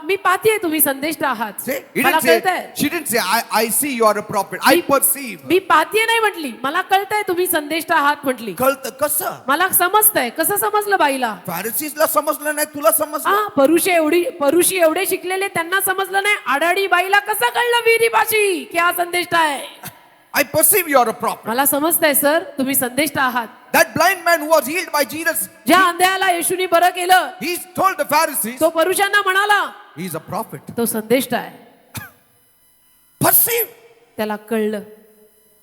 मी पाहतेय तुम्ही संदेश आहात. See, he मला didn't say, कळतंय. she didn't say, I see you are a prophet. I perceive. मी पाहतेय नाही म्हटली, मला कळतंय तुम्ही संदेश आहात म्हटली. कळतं कसं? मला समजतंय. कसं समजलं बाईला? फॅरिसीजला समजलं नाही, तुला समजलं? हा, परुषी एवढे शिकलेले त्यांना समजलं नाही. आडाडी बाईला कसं कळलं विहिरीपाशी की हा संदेश आहे? I perceive you are a prophet. मला समजतंय सर, तुम्ही संदेश आहात. That blind man who was healed by Jesus, ज्या अंधयाला येशूने बरं केलं, he told the Pharisees, तो पुरुषांना म्हणाला he is a prophet. तो संदेश आहे. Perceive. त्याला कळलं.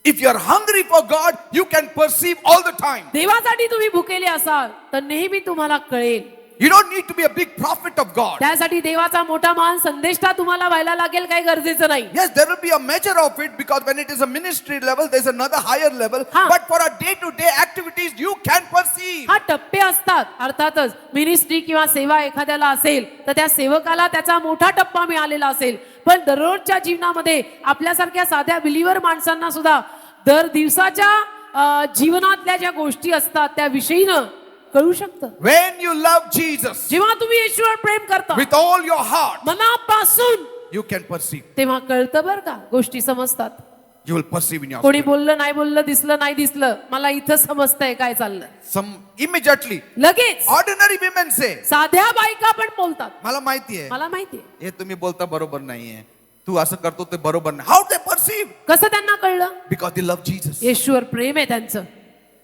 If you are hungry for God, you can perceive all the time. देवासाठी तुम्ही भुकेले असाल तर नेहमी तुम्हाला कळेल. You don't need to be a big prophet of God. त्यासाठी देवाचा मोठा महान संदेष्टा तुम्हाला व्हायला लागेल काही गरजेचं नाही. Yes, there will be a measure of it because when it is a ministry level, there's another higher level. Ha. But for our day-to-day activities, you can perceive. हा टप्पे असतात. अर्थातच मिनिस्ट्री किंवा सेवा एखाद्याला असेल तर त्या सेवकाला त्याचा मोठा टप्पा मिळालेला असेल. पण दररोजच्या जीवनामध्ये आपल्यासारख्या साध्या बिलीवर माणसांना सुद्धा दर दिवसाच्या जीवनातल्या ज्या गोष्टी असतात त्या विषयीनं कळू शकतं. When you love Jesus जेव्हा तुम्ही येशूवर प्रेम करता with all your heart, मनापासून, you can perceive. तेव्हा कळतं बरं का, गोष्टी समजतात. You will perceive in your कोणी spirit. बोललं नाही बोललं, दिसलं नाही दिसलं, मला इथं समजतंय काय चाललं. Some immediately, लगेच ordinary women say, साध्या बायका पण बोलतात, मला माहिती आहे मला माहितीये. हे तुम्ही बोलता बरोबर नाहीये, तू असं करतो ते बरोबर नाही. How they perceive? कसं त्यांना कळलं? Because they love Jesus. येशूवर प्रेम आहे त्यांचं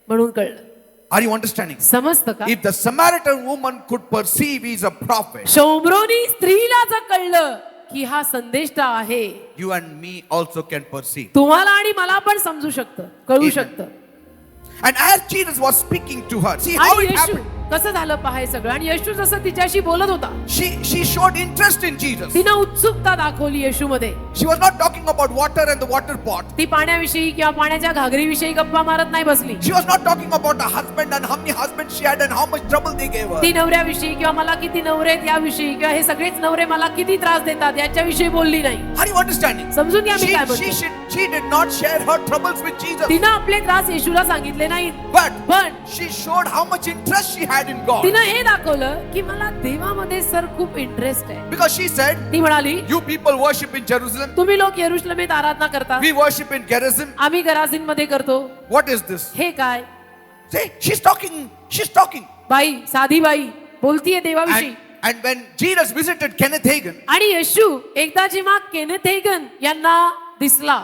म्हणून कळलं. Are you understanding? समजतं का? If the Samaritan woman could perceive he is a prophet, शोम्रोनी स्त्रीला जर कळलं की हा संदेष्टा आहे, you and me also can perceive. तुम्हाला आणि मला पण समजू शकतं, कळू Amen. शकतं. And as Jesus was speaking to her, see how आणि it येशू happened. कसं झालं पहाय सगळं. आणि येशू जसं तिच्याशी बोलत होता, She showed interest in Jesus. तिनं उत्सुकता दाखवली येशूमध्ये. She was not talking about water and the water pot. ती पाण्याविषयी किंवा पाण्याच्या घागरीविषयी गप्पा मारत नाही बसली. She was not talking about a husband and how many husbands she had and how much trouble they gave her. ती नवऱ्याविषयी किंवा मला किती नवरे आहेत याविषयी किंवा हे सगळेच नवरे मला किती त्रास देतात याच्याविषयी बोलली नाही. Are you understanding? समजून घ्या मी काय बोलते. She did not share her troubles with Jesus. तिनं आपले त्रास येशूला सांगितले नाहीत, But पण she showed how much interest she had in God. तिनं हे दाखवलं की मला देवामध्ये सर खूप इंटरेस्ट आहे. Because she said, ती म्हणाली, you people worship in Jerusalem. तुम्ही लोक यरुशलेमेत आराधना करता, We worship in Gerizim. आम्ही गराझीन मध्ये करतो. What is this? हे काय? See, she's talking. बाई, साधी बाई बोलतीये देवाविषयी. And when Jesus visited Kenneth Hagin, आणि येशू एकदा जेव्हा केनेथ हेगन यांना दिसला,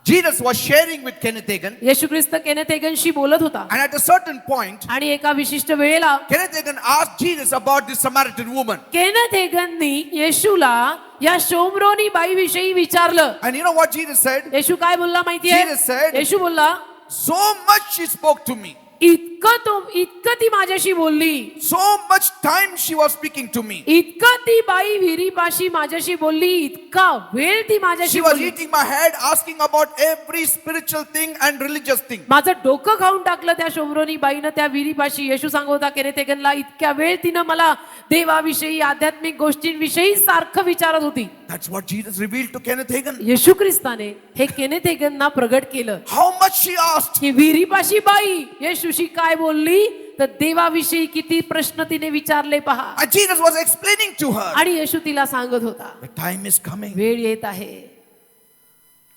Jesus was sharing with Kenneth Hagin. येशू ख्रिस्त केनेथ हेगनशी बोलत होता. And at a certain point, आणि एका विशिष्ट वेळेला Kenneth Hagin asked Jesus about this Samaritan woman. Kenneth हेगननी येशूला या शोम्रोनी बाई विषयी विचारलं. And you know what Jesus said? येशू काय बोलला माहितीये? Jesus said, येशू बोलला, so much she spoke to me. इतकं ती माझ्याशी बोलली, So much time she was speaking to me. इतकं ती बाई विहिरीपाशी माझ्याशी बोलली, इतका वेळ ती माझ्याशी She was बोलली. eating my head, asking about every spiritual thing and religious thing. माझं डोकं खाऊन टाकलं त्या शोमरोनी बाईनं त्या विहिरीपाशी. येशू सांगत होता केनेथ हेगनला, इतक्या वेळ तिनं मला देवाविषयी, आध्यात्मिक गोष्टींविषयी सारखं विचारत होती. That's what Jesus revealed to Kenneth Hagin. येशू ख्रिस्ताने हे केनेथ हेगनना प्रगट केलं How much she asked. की विहिरीपाशी बाई येशूशी काय बोलली, तर देवाविषयी किती प्रश्न तिने विचारले पहा. And Jesus was explaining to her. आणि येशू तिला सांगत होता, The time is coming. वेळ येत आहे,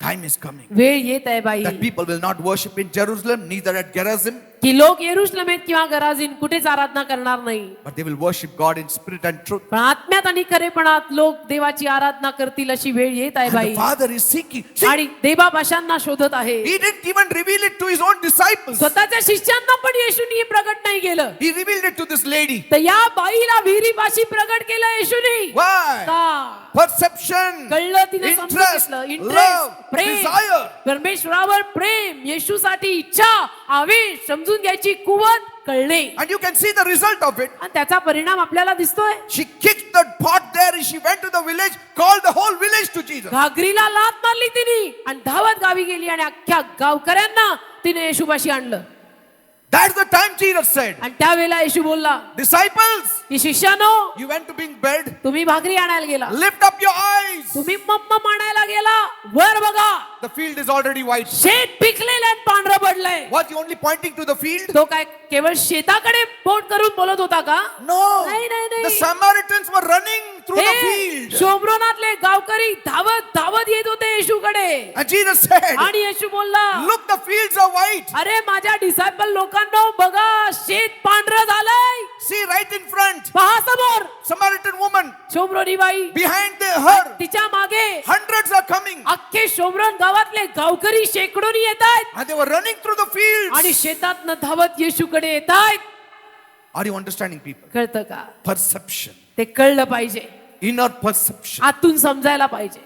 Time is coming. वेळ येत आहे बाई, That people will not worship in Jerusalem, neither at Gerazim, की लोक येरुशलेमेत किंवा गराजीन कुठेच आराधना करणार नाही, but they will worship God in spirit and truth. पण आत्म्यात आणि खरेपणात लोक देवाची आराधना करतील अशी वेळ येत आहे And the बाई. Father is seeking. See, आणि देवाभाषांना शोधत आहे. He didn't even reveal it to his own disciples. स्वतःच्या शिष्यांना पण येशूनी प्रगट नाही केलं, He revealed it to this lady. तर या बाईला विहिरीपाशी प्रगट केलं येशूनी. Why? का? Perception, कळलं, तिने समजून interest, घेतलं. love, इंटरेस्ट, प्रेम, desire. परमेश्वरावर प्रेम, येशूसाठी इच्छा, आवेश, समजून घ्यायची कुवत कळणे. And you can see the result of it. आणि त्याचा परिणाम आपल्याला दिसतोय. She kicked the pot there. She went to the village, called the whole village to Jesus. घागरीला लात मारली तिने आणि धावत गावी गेली आणि अख्ख्या गावकऱ्यांना तिने येशूपाशी आणलं. That's the time Jesus said, आणि त्यावेळेला येशू बोलला disciples, की शिष्यानो, you went to bring bread. तुम्ही भाकरी आणायला गेला, Lift up your eyes. तुम्ही मम्म आणायला गेला, वर बघा, The field is already white. शेत पिकलेलं आणि पांढरं पडलंय. Was he only pointing to the field? तो काय केवळ शेताकडे बोट करून बोलत होता का? No. नाही, नाही, नाही. The Samaritans were running through the हे field. शोमरोनातले गावकरी धावत धावत येत होते येशूकडे. And Jesus said, आणि येशू बोलला, look, the fields are white. अरे माझ्या डिसायपल लोकांनो, बघा शेत पांढरं झालंय. See right in front. पहा समोर Samaritan woman. शोमरोनी बाई, Behind her, तिच्या मागे hundreds are coming. अख्खे शोमरोन गावातले गावकरी शेकडोनी येत आहेत And they were running through the fields. आणि शेतातनं धावत येशूकडे येत आहेत. Are you understanding, people? कळतं का? Perception. ते कळलं पाहिजे, Inner perception. आतून समजायला पाहिजे.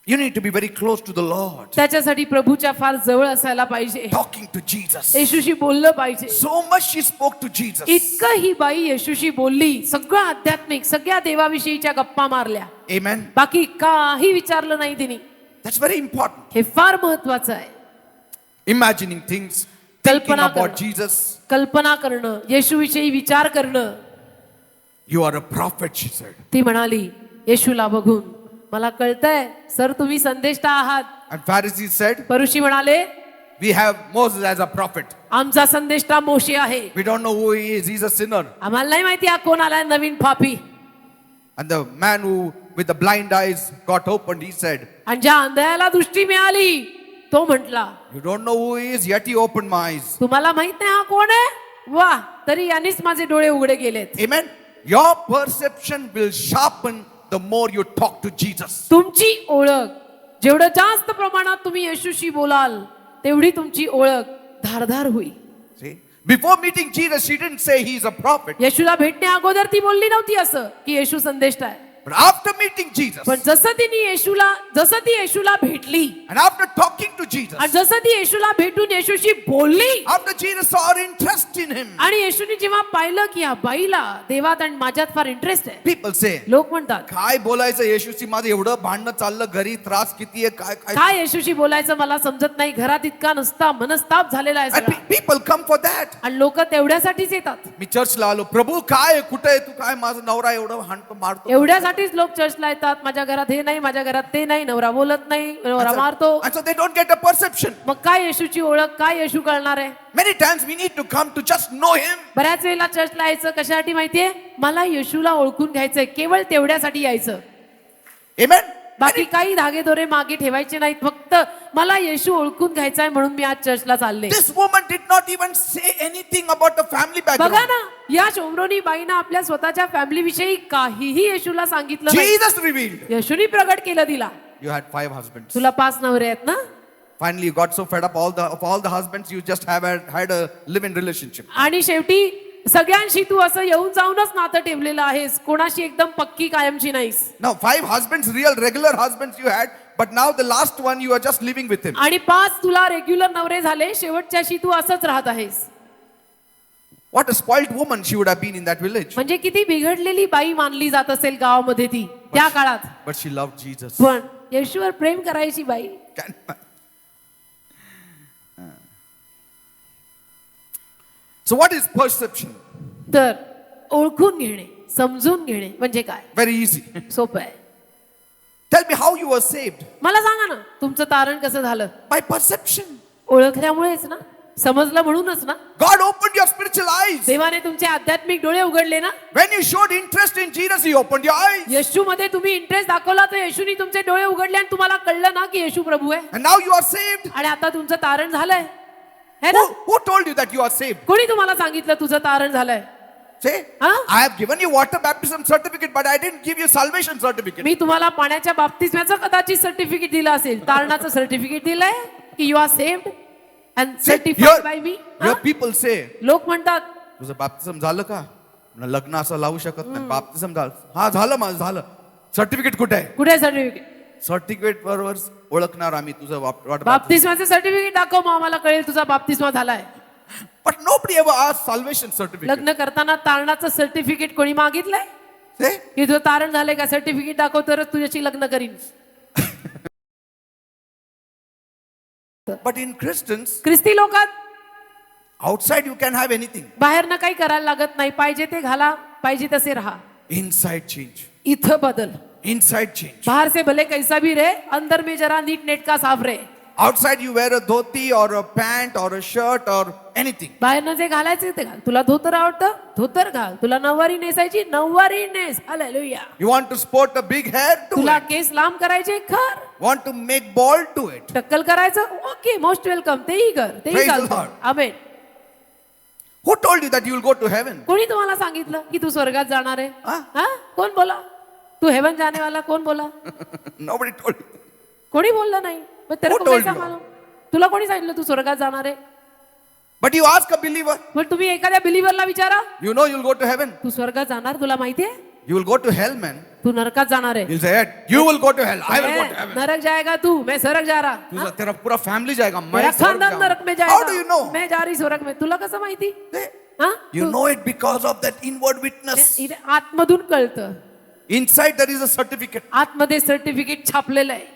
You need to be very close to the Lord. त्याच्यासाठी प्रभूच्या फार जवळ असायला पाहिजे, Talking to Jesus. येशूशी बोललं पाहिजे. So much she spoke to Jesus. इतकं ही बाई येशूशी बोलली, सगळं आध्यात्मिक, सगळ्या देवाविषयीच्या गप्पा मारल्या, Amen. बाकी काही विचारलं नाही तिने. That's very important. हे फार महत्वाचं आहे. Imagining things, thinking कल्पना about करणं. Jesus. कल्पना करणं, येशूविषयी विचार करणं. You are a prophet, she said. ती म्हणाली येशूला बघून, मला कळतंय सर तुम्ही संदेष्टा आहात. And Pharisees said, परुषी म्हणाले, we have Moses as a prophet. आमचा संदेष्टा मोशे आहे. We don't know who he is. He's a sinner. आम्हाला नाही माहिती हा कोण आलाय नवीन पापी. And the man who with the blind eyes got opened, he said, आणि ज्या आंधळ्याला दृष्टी मिळाली तो म्हटला, you don't know who he is, yet he opened my eyes. तुम्हाला माहित नाही हा कोण आहे? वा, तरी यांनीच माझे डोळे उघडे गेलेत. Amen. Your perception will sharpen the more you talk to Jesus. तुमची ओळख जेवढं जास्त प्रमाणात तुम्ही येशूशी बोलाल, तेवढी तुमची ओळख धारदार होईल. See? Before meeting Jesus, she didn't say he's a prophet. येशूला भेटण्या अगोदर ती बोलली नव्हती असं की येशू संदेष्टा आहे. But after meeting Jesus, पण जसं ती येशूला भेटली and after talking to Jesus, आणि जसं ती येशूला भेटून येशूशी बोलली, after Jesus saw her interest in him, आणि येशूने जेव्हा पाहिलं की या बाईला देवात आणि माझ्यात फार इंटरेस्ट आहे, people say, लोक म्हणतात काय बोलायचं येशूची, माझं एवढं भांडणं चाललं, घरी त्रास किती आहे, काय काय. काय येशूशी बोलायचं मला समजत नाही, घरात इतका नुसता मनस्ताप झालेला आहे And सगळा. people come for that. आणि लोक तेवढ्यासाठीच येतात. मी चर्चला आलो, प्रभू काय कुठे आहे तू, काय माझा नवरा एवढं हाणतो मारतो. एवढ्यासाठीच लोक चर्चला येतात. माझ्या घरात हे नाही, माझ्या घरात ते नाही, नवरा बोलत नाही, नवरा मारतो. And so they don't get a perception. मग काय येशूची ओळख, काय येशू कळणार आहे? Many times we need to come to just know him. बऱ्याच वेळेला चर्चला यायचं कशासाठी माहितीये? मला येशूला ओळखून घ्यायचंय, केवळ तेवढ्यासाठी यायचं. Amen. बाकी काही धागेदोरे मागे ठेवायचे नाहीत, फक्त मला येशू ओळखून घ्यायचाय म्हणून मी आज चर्चला चालले. This woman did not even say anything about the family बघा background. ना, या शोमरोनी बाईनं आपल्या स्वतःच्या फॅमिली विषयी काहीही येशूला सांगितलं नाही. Jesus revealed. येशूनी प्रगट केलं तिला. You had 5 husbands. तुला 5 नवरे आहेत ना? Finally, you got so fed up of all the husbands, you just had a live-in relationship. आणि शेवटी सगळ्यांशी तू असं येऊन जाऊनच नातं ठेवलेलं आहेस, कोणाशी एकदम पक्की कायमची नाहीस. Now, 5 husbands, real regular husbands you had, but now the last one you are just living with him. आणि 5 तुला रेग्युलर नवरे झाले, शेवटच्याशी तू असंच राहत आहेस. What a spoiled woman she would have been in that village. म्हणजे किती बिघडलेली बाई मानली जात असेल गावामध्ये ती त्या काळात. But she loved Jesus. पण येशूवर प्रेम करायची बाई. Can- So what is perception? तर ओळखून घेणे, समजून घेणे म्हणजे काय? Very easy. सोपं आहे. Tell me how you were saved. मला सांगा ना, तुमचं तारण कसं झालं? By perception. ओळखल्यामुळेच ना, समजलं म्हणूनच ना. God opened your spiritual eyes. देवाने तुमचे आध्यात्मिक डोळे उघडले ना. When you showed interest in Jesus, He opened your eyes. येशू मध्ये तुम्ही इंटरेस्ट दाखवला तर येशूनी तुमचे डोळे उघडले आणि तुम्हाला कळलं ना की येशू प्रभू आहे. And now you are saved. आणि आता तुमचं तारण झालंय है ना. Who told you that you are saved? कोणी तुम्हाला सांगितलं तुझं तारण झालंय? Say, Huh? I have given you water baptism certificate, but I didn't give you salvation certificate. मी तुम्हाला पाण्याच्या बाप्तिस्म्याचं कदाचित सर्टिफिकेट दिलं असेल, तारणाचं सर्टिफिकेट दिलंय की you are saved and See, certified by me. here people say, लोक म्हणतात तुझं बाप्तिझम झालं का? न लग्न असं लावू शकत नाही. बाप्तिझम झालं. हा झालं माझं झालं. सर्टिफिकेट कुठे आहे? कुठे सर्टिफिकेट? सर्टिफिकेट बरोबर ओळखणार आम्ही तुझं वाट. बाप्तिस्माचं सर्टिफिकेट दाखव, मग आम्हाला कळेल तुझा बाप्तिस्मा झालाय. But nobody ever asked salvation certificate. लग्न करताना तारणाचं सर्टिफिकेट कोणी मागितलंय Say, की तुझं तारण झालंय का? सर्टिफिकेट दाखव तरच तुझ्याशी लग्न करीन. but in Christians, ख्रिस्ती लोकात outside you can have anything. बाहेरनं काही करायला लागत नाही. पाहिजे ते घाला, पाहिजे तसे राहा. Inside change. इथं बदल. Inside change. बाहर से भले कैसा भी रहे, अंदर में जरा नीट नेटका साफ रहे. Outside you wear a dhoti or a pant or a shirt or anything. बाहेरनं जे घालायचं ते घाल. तुला धोतर आवडतं, धोतर घाल. तुला नऊवारी नेसायची, नऊवारी नेस. Hallelujah. You want to sport a big hair? Do तुला it. केस लांब करायचे, कर. Want to make bald? Do it. टक्कल करायचं, ओके, मोस्ट वेलकम. तेही कर, तेही Praise the चालतं. Lord. Amen. Who told you that you will go to heaven? कोणी तुम्हाला सांगितलं की तू स्वर्गात जाणार आहे? हा? हा? कोण बोला? तू हेवन जाने वाला कोण बोला? Nobody told you. कोणी बोललं नाही. पण तेरे Who को told कैसा you? मालूम? तुला कोणी सांगितलं तू स्वर्गात जाणार आहे? But you ask a believer, पण तुम्ही एखाद्या बिलीव्हरला विचारा, you know you'll go to heaven. तू स्वर्गात जाणार, तुला माहितीये? You will go to hell, man. तू नरकात जाणार आहे. He'll say, "Hey, you will go to hell. I will go to heaven." नरक जाएगा तू, मैं स्वर्ग जा रहा. तुझा तेरा पूरा family जाएगा. मैं मेरा स्वर्ग खानदान जाऊंगा. नरक में How do you जाएगा. know? मैं जा रही स्वर्ग में. तुला कसं माहिती? Hey, हा? You know it because of that inward witness. इथे आतमधून कळतं. Inside there is a certificate. आतमध्ये सर्टिफिकेट छापलेलं आहे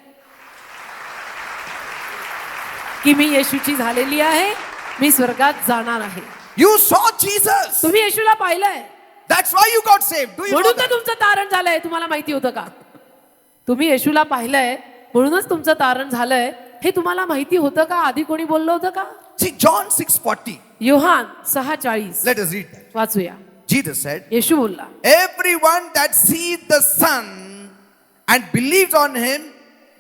की मी येशूची झालेली आहे, मी स्वर्गात जाणार आहे. You saw Jesus. तुम्ही येशूला पाहिलंय, That's why you got saved. Do you know म्हणून तर that? तुमचं तारण झालंय. तुम्हाला माहिती होतं का? तुम्ही येशूला पाहिलंय म्हणूनच तुमचं तारण झालंय. हे तुम्हाला माहिती होतं का? आधी कोणी बोललं होतं का? See, John 6:40. Yohan 6:40 Let us read that. वाचूया. Jesus said, येशू बोलला, "Everyone that sees the Son and believes on Him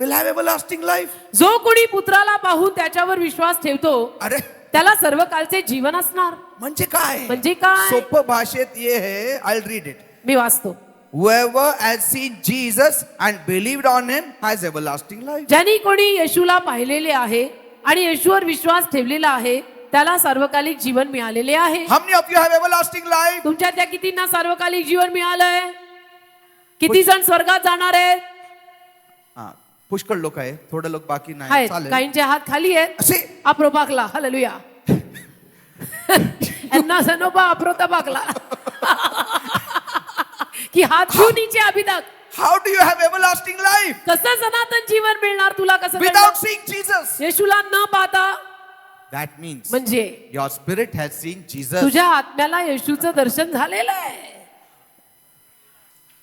will have everlasting life." जो कोणी पुत्राला पाहून त्याच्यावर विश्वास ठेवतो अरे त्याला सर्व कालचे जीवन असणार. म्हणजे काय? म्हणजे काय? सोपं भाषेत ये है. I'll read it. मी वाचतो. Whoever has seen Jesus and believed on Him has everlasting life. ज्यांनी कोणी येशूला पाहिलेले आहे आणि येशूवर विश्वास ठेवलेला आहे त्याला सार्वकालिक जीवन मिळालेले आहे. How many of you have everlasting life? तुमच्यातल्या कितींना सार्वकालिक जीवन मिळालंय? किती जण स्वर्गात जाणार आहेत? हा, पुष्कळ लोक आहे. थोडे लोक बाकी नाही. आहेत. चालेल. काहींचे हात खाली आहेत. असे अप्रो पाकला. हालेलुया. यांना सनोबा अप्रो तपाकला की हात घेऊन नीचे अभी तक. how do you have everlasting life कसं सनातन जीवन मिळणार तुला? कसं without कळलं? seeing Jesus? येशूला न पाहता. That means म्हणजे your spirit has seen Jesus. तुझ्या आत्म्याला येशूचं दर्शन झालेलं आहे.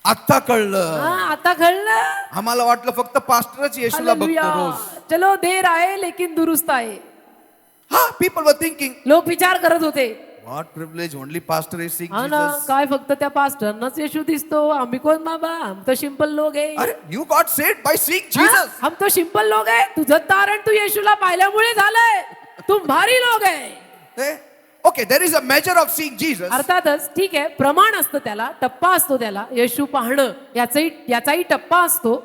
आता कळलं. हा, आता कळलं. आम्हाला वाटलं फक्त पास्टरच येशूला बघतो हालेलुया. रोज. चलो देर आहे लेकिन दुरुस्त आहे. हा, people were thinking, लोक विचार करत होते, what privilege, only pastor is seeing हा ना, Jesus. काय फक्त त्या पास्टरनाच येशू दिसतो, आम्ही कोण बाबा, हम तो सिंपल लोग आहे. अरे you got saved by seeing हा? Jesus. हम तो सिंपल लोग आहे. तुझं तारण तू येशूला पाहिल्यामुळे झालंय. तुम भारी लोग आहे. Eh? Okay, there is a measure of seeing Jesus. अर्थातच ठीक आहे, प्रमाण असतं त्याला, टप्पा असतो त्याला. येशू पाहणं याचाही टप्पा असतो.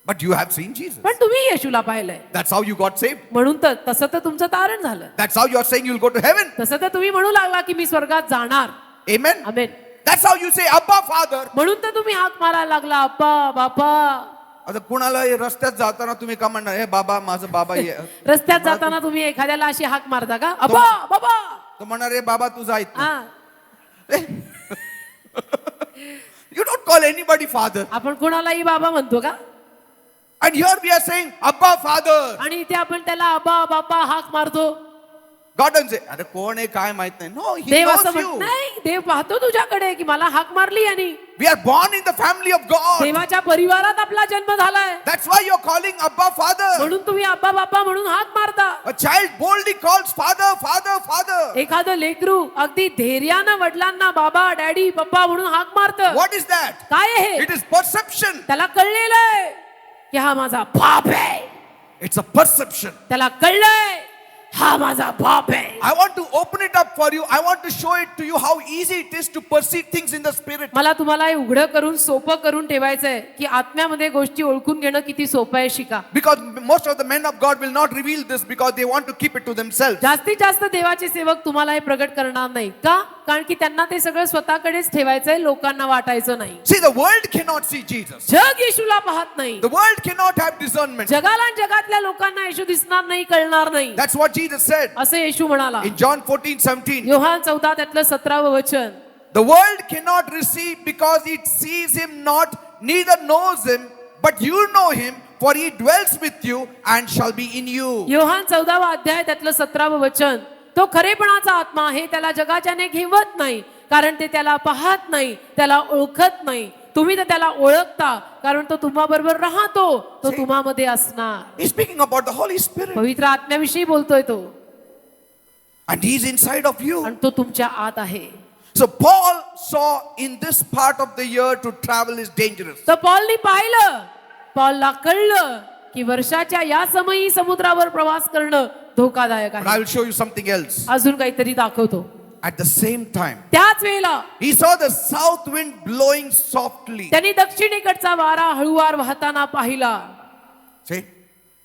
But you have seen Jesus. पण तुम्ही येशूला पाहिलंय That's how you got saved. म्हणून तर तसं तर तुमचं तारण झालं. That's how you are saying you'll go to heaven. तसं तर तुम्ही म्हणू लागला की मी स्वर्गात जाणार. Amen. Amen. That's how you say, Abba, Father. म्हणून तर तुम्ही हाक मारायला लागला, अप्पा बापा. आता कुणाला हे रस्त्यात जाताना तुम्ही का म्हणणार हे बाबा माझं बाबा ये रस्त्यात जाताना तुम्ही एखाद्याला अशी हाक मारता का अबा बाबा तो म्हणणार रे बाबा तू जा इथनं. हा You don't call anybody father. आपण कोणालाही बाबा म्हणतो का And here we are saying Abba Father. आणि इथे आपण त्याला अबा बाबा हाक मारतो. God doesn't say अरे कोण आहे काय माहित नाही. No, he देव असं knows म्हणत you. नाही, देव पाहतो तुझ्याकडे की मला हाक मारली यांनी. We are born in the family of God. देवाच्या परिवारात आपला जन्म झालाय That's why you're calling Abba Father. म्हणून तुम्ही अब्बा बाप्पा म्हणून हाक मारता. A child boldly calls Father, Father, Father. एखादं लेकरू अगदी धैर्यानं वडिलांना बाबा डॅडी पप्पा म्हणून हाक मारत. What is that? काय आहे It is perception. त्याला कळलेलं आहे की हा माझा बाप आहे. It's a perception. त्याला कळलंय हा माझा बाप आहे. I want to open it up for you. I want to show it to you how easy it is to perceive things in the spirit. मला तुम्हाला हे उघडं करून सोपं करून ठेवायचंय की आत्म्यामध्ये गोष्टी ओळखून घेणं किती सोपं आहे. शिका. Because most of the men of God will not reveal this because they want to keep it to themselves. जास्तीत जास्त देवाचे सेवक तुम्हाला हे प्रगट करणार नाही का कारण की त्यांना ते सगळं स्वतःकडेच ठेवायचंय लोकांना वाटायचं नाही. See, the world cannot see Jesus. जग येशूला पाहत नाही. The world cannot have discernment. जगाला आणि जगातल्या लोकांना येशू दिसणार नाही कळणार नाही. That's what Jesus said असे येशू म्हणाला in John 14:17. योहान 14 त्यातलं 17 वचन. The world cannot receive because it sees him not, neither knows him, but you know him, for he dwells with you and shall be in you. Yohan 14 अध्याय त्यातलं 17 वचन. तो खरेपणाचा आत्मा आहे त्याला जगाच्याने घेवत नाही कारण ते त्याला पाहत नाही त्याला ओळखत नाही. तुम्ही तर त्याला ओळखता कारण तो तुम्हा बरोबर राहतो तो तुम्हामध्ये असणार. He's speaking about the Holy Spirit. पवित्र आत्म्याविषयी बोलतोय तो And he's inside of you. आणि तो तुमच्या आत आहे. So Paul saw in this part of the year to travel is dangerous. तर पॉलनी पाहिलं पॉलला कळलं की वर्षाच्या या समयी समुद्रावर प्रवास करणं धोकादायक But I आहे. will show you something else. अजून काहीतरी दाखवतो. At the same time, त्याच वेळेला he saw the south wind blowing softly. त्यांनी दक्षिणेकडचा वारा हळूवार वाहताना पाहिला. See?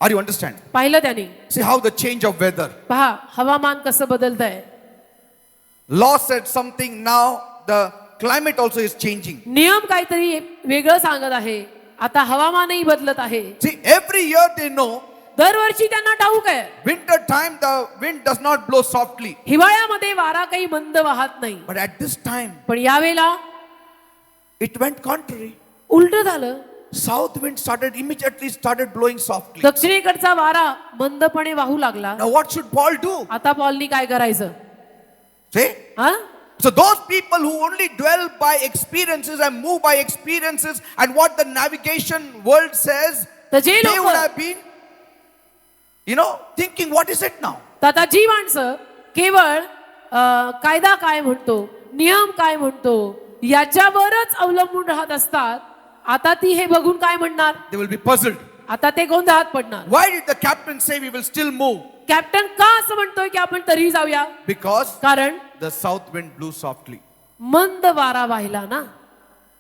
Are you understand? पाहिलं त्यांनी. See how the change of weather. पहा हवामान कसं बदलतंय. Law said something, now the climate also is changing. नियम काहीतरी वेगळं सांगत आहे. आता हवामानही बदलत आहे. See, every year they know दरवर्षी त्यांना ठाऊक आहे winter time the wind does not blow softly. हिवाळ्यामध्ये वारा काही मंद वाहत नाही. But at this time, पण यावेळेला it went contrary. उलट झालं. South wind immediately started blowing softly. दक्षिणेकडचा वारा मंदपणे वाहू लागला. Now what should Paul do? आता पॉलनी काय करायचं. See? हा So those people who only dwell by experiences and move by experiences and what the navigation world says, तर जे they would लोक have been, thinking, what is it now? आता जी माणसं केवळ कायदा काय म्हणतो नियम काय म्हणतो याच्यावरच अवलंबून राहत असतात आता ती हे बघून काय म्हणणार. They will be puzzled. आता ते गोंधळात पडणार. Why did the captain say we will still move? Captain का असं म्हणतोय की आपण तरी जाऊया. Because कारण the south wind blew softly. मंद वारा वाहिला ना.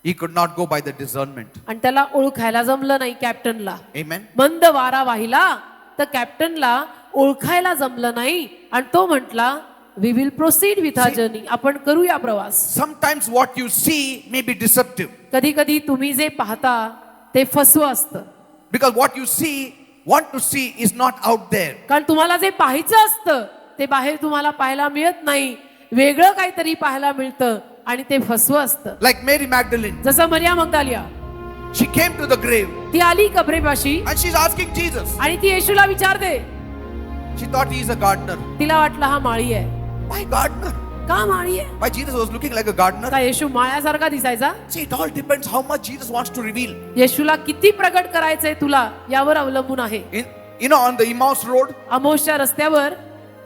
He could not go by the discernment. आणि त्याला ओळखायला जमलं नाही कॅप्टनला. Amen. मंद वारा वाहिला तर कॅप्टनला ओळखायला जमलं नाही आणि तो म्हटला we will proceed with our journey. आपण करूया प्रवास. Sometimes what you see may be deceptive. कधी कधी तुम्ही जे पाहता ते फसवं असतं. Because what you want to see is not out there. कारण तुम्हाला जे पाहायचं असतं ते बाहेर तुम्हाला पाहायला मिळत नाही. वेगळं काहीतरी पाहायला मिळतं आणि ते फसवं असतं. Like Mary Magdalene. जसं मरिया Magdalene She came to the grave ती आली कबरेपाशी and she's asking Jesus. आणि ती येशूला विचारते. She thought he is a gardener. तिला वाटलं हा माळी आहे. Why gardener? का माळी आहे. Why Jesus was looking like a gardener? का येशू माळ्यासारखा दिसायचा. See, it all depends how much Jesus wants to reveal. येशूला किती प्रगट करायचंय तुला यावर अवलंबून आहे. On the Emmaus road, अमोसच्या रस्त्यावर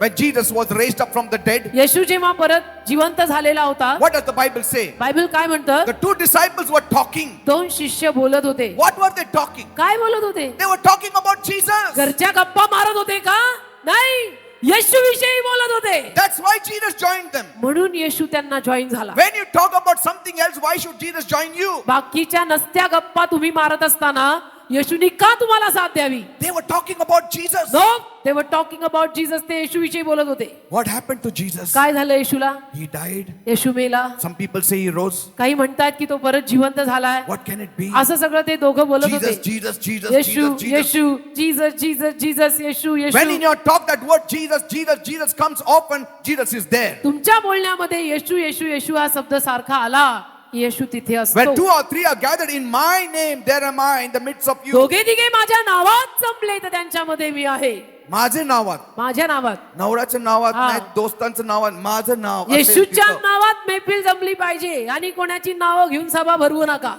when Jesus was raised up from the dead, येशू जेव्हा परत जिवंत झालेला होता what does the Bible say? Bible काय म्हणतं. The two disciples were talking. दोन शिष्य बोलत होते. What were they talking? काय बोलत होते. They were talking about Jesus. घरच्या गप्पा मारत होते का नाही येशू विषयी बोलत होते. That's why Jesus joined them. म्हणून येशू त्यांना जॉईन झाला. When you talk about something else, why should Jesus join you? बाकीच्या नसत्या गप्पा तुम्ही मारत असताना येशूनी का तुम्हाला साथ द्यावी? They were talking about Jesus. No, they were talking about Jesus. ते येशूविषयी बोलत होते. What happened to Jesus? काय झालं येशूला? He died. येशू मेला. Some people say he rose. काही म्हणतात की तो परत जिवंत झालाय. What can it be? असं सगळं ते दोघं बोलत Jesus, होते. Jesus, Jesus, Yeshu Jesus, Jesus. Yeshu Jesus Jesus Jesus Yeshu When in Yeshu. your talk that word Jesus, Jesus, Jesus comes often, Jesus is there. तुमच्या बोलण्यामध्ये येशू येशू येशू हा शब्द सारखा आला की येशू तिथे When असतो. 2 or 3 are gathered in my name, there am I in the midst of you. दोघे तिघे माझ्या नावात जमले तर त्यांच्यामध्ये मी आहे. माझे नावात, माझ्या नावात, नवऱ्याच्या नावात हा. नाही, दोस्तांचं नावात, माझं नाव असेल येशूच्या तिथं. नावात मैफिल जमली पाहिजे आणि कोणाची नावं घेऊन सभा भरवू नका.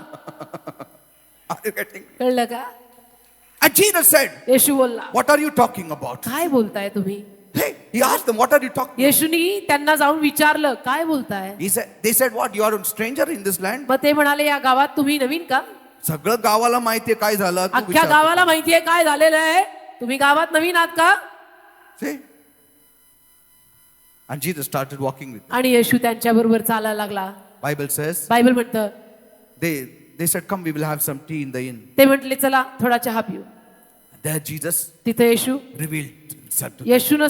Are you getting? कळलं का? And Jesus said, येशू बोलला, what are you talking about? काय बोलताय तुम्ही? Hey, he asked them, what are you talking? येशूनी त्यांना जाऊन विचारलं, काय बोलताय? They said, what? You are a stranger in this land? मग ते म्हणाले, या गावात तुम्ही नवीन का? सगळं गावाला माहितीये काय झालं. तू अख्ख्या विचार. गावाला माहितीये काय झालेलं आहे. तुम्ही गावात नवीन आहात का? See? And Jesus started walking with them. आणि येशू त्यांच्या बरोबर चालायला लागला. Bible says, बायबल म्हणतं, they said, come, we will have some tea in the inn. ते म्हटले चला थोडा चहा पिऊ. There Jesus तिथे येशू revealed himself to them. येशूनं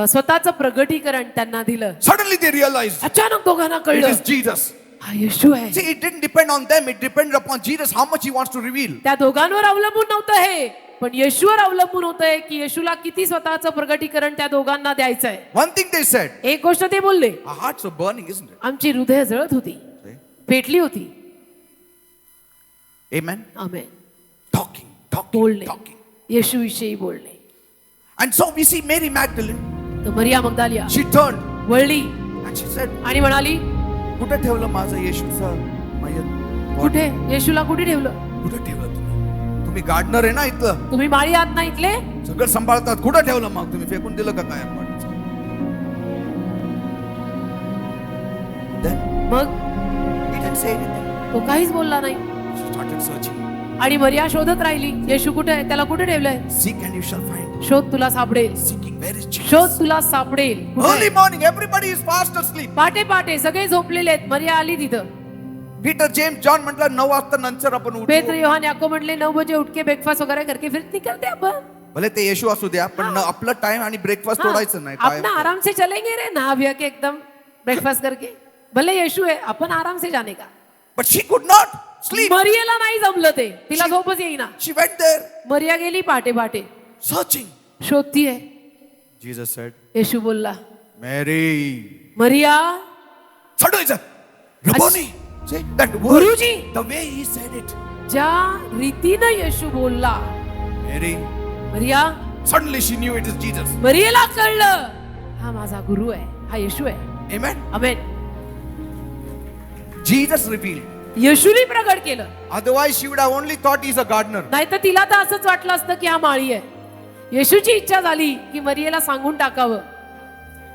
स्वतःचं प्रगटीकरण त्यांना दिलं. Suddenly they realized अचानक दोघांना it कळलं, is Jesus. हा येशू आहे. See, it didn't depend on them. It depended upon Jesus, how much he wants to reveal. त्या दोघांवर अवलंबून नव्हतं हे, पण येशूवर अवलंबून होतंय की येशूला किती स्वतःचं प्रगटीकरण त्या दोघांना द्यायचंय. One thing they said, एक गोष्ट ते बोलले, our hearts are burning, isn't it? आमची हृदय जळत होती, See? पेटली होती. Amen. आमेन. Talking, talking, बोलणे, talking. येशूविषयी बोलणे. And so we see Mary Magdalene. तर मरिया मगदालिया She turned वळली and she said, आणि म्हणाली, कुठे ठेवलं माझं येशूचं मयत? कुठे येशूला कुठे ठेवलं? कुठे ठेवलं तुम्ही? तुम्ही गार्डनर आहे ना इथलं, तुम्ही माळी आत ना इथले? सगळं सांभाळतात. कुठं ठेवलं मग? तुम्ही फेकून दिलं का काय? Then मग he didn't say anything. तो काहीच बोलला नाही. She started searching. आणि मरिया शोधत राहिली, येशू कुठे आहे, त्याला कुठे ठेवलंय? Seek and you shall find. शोध तुला सापडेल, Seeking, where is Jesus? शोध तुला सापडेल. कुठे Early आहे? morning, everybody is fast asleep. पहाटे पहाटे सगळे झोपलेले आहेत. मरिया आली तिथं. Peter, James, John म्हटलं 9 वाजता नंतर आपण पेत्र उठू. योहान याकूब म्हटले 9 बजे उठ के ब्रेकफास्ट वगैरे करके फिर निकलते अपन. भले ते येशू असू द्या, पण आपलं टाइम आणि ब्रेकफास्ट हाँ, तोडायचं नाही. काय अपना आराम से चलेंगे रे, नहा बिहा के एकदम ब्रेकफास्ट करके. भले येशू आहे, आपण आराम से जाने का. But she could not sleep. मरियाला नाही जमलं ते, तिला झोपच येईना. She went there मरिया गेली पहाटे पहाटे, searching. शोधतीये. Jesus said, येशू बोलला, Mary. Maria. Suddenly he said, Rabboni. See that word, गुरुजी. the way he said it. ज्या रीतीनं येशू बोलला, Mary. Maria. Suddenly she knew it is Jesus. मरियाला कळलं, हा माझा गुरु आहे, हा येशू आहे. Amen. आमेन. Jesus revealed. येशूने प्रगट केलं. Otherwise she would have only thought he's a gardener. नाहीतर तिला तर असंच वाटलं असतं की हा माळी आहे. येशूची इच्छा झाली की मरियेला सांगून टाकावं.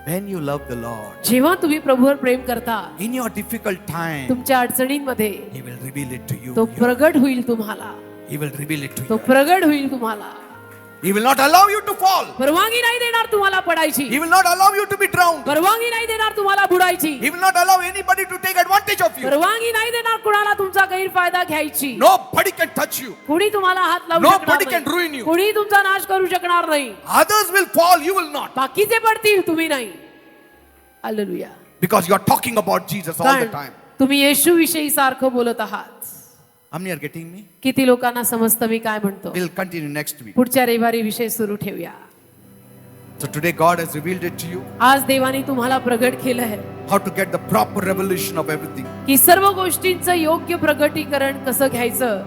When you love the Lord, जेव्हा तुम्ही प्रभूवर प्रेम करता, in your difficult time, तुमच्या अडचणींमध्ये he will reveal it to you. तो प्रगट होईल तुम्हाला. He will reveal it to तो you. प्रगट होईल तुम्हाला. He will not allow you to fall. परवानगी नाही देणार तुम्हाला पडायची. He will not allow you to be drowned. परवानगी नाही देणार तुम्हाला बुडायची. He will not allow anybody to take advantage of you. परवानगी नाही देणार कुणाला तुमचा गैरफायदा घ्यायची. Nobody can touch you. कुणी तुम्हाला हात लावू Nobody शकणार can ruin नाही. you. कुणी तुमचा नाश करू शकणार नाही. Others will fall, you will not. बाकीचे पडतील, तुम्ही नाही. Hallelujah. Because you are talking about Jesus all the कारण time. तुम्ही येशू विषयी सारखं बोलत आहात. How many are getting me? किती लोकांना समजतं मी काय म्हणतो? We'll continue next week. पुढच्या रविवारी विषय सुरू ठेवूया. So today God has revealed it to you. आज देवाने तुम्हाला प्रगट केलं आहे How to get the proper revelation of everything. की सर्व गोष्टींचं योग्य प्रगटीकरण कसं घ्यायचं.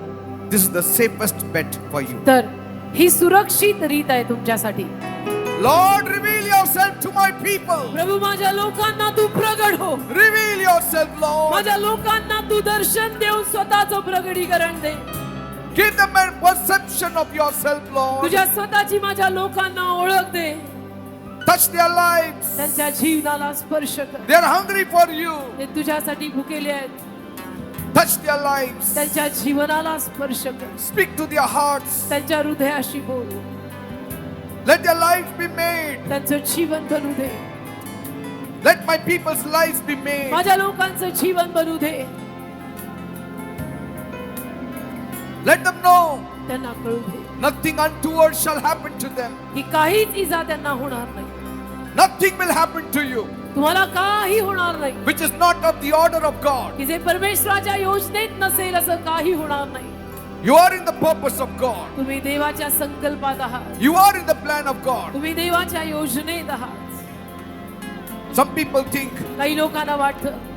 This is the safest bet for you. तर ही सुरक्षित रीत आहे तुमच्यासाठी. Lord, reveal yourself to my people. प्रभू माझ्या लोकांना तू प्रगट हो. Reveal yourself, Lord. माझ्या लोकांना तू दर्शन देऊन स्वतःचं प्रगटीकरण दे. Give them a perception of yourself, Lord. तुझ्या स्वतःची माझ्या लोकांना ओळख दे. Touch their lives. त्यांच्या जीवनाला स्पर्श कर. They are hungry for you. ते तुझ्यासाठी भुकेले आहेत. Touch their lives. त्यांच्या जीवनाला स्पर्श कर. Speak to their hearts. त्यांच्या हृदयाशी बोल. Let their lives be made. त्यांचं जीवन बनू दे. Let my people's lives be made. माझ्या लोकांचं जीवन बनू दे. Let them know त्यांना कळू दे nothing untoward shall happen to them. की काहीच इजा त्यांना होणार नाही. Nothing will happen to you तुम्हाला काही होणार नाही which is not of the order of God. की जे परमेश्वराच्या योजनेत नसेल असं काही होणार नाही. You are in the purpose of God. तुम्ही देवाच्या संकल्पात आहात. You are in the plan of God. तुम्ही देवाच्या योजनेत आहात. Some people think काही लोकांना वाटतं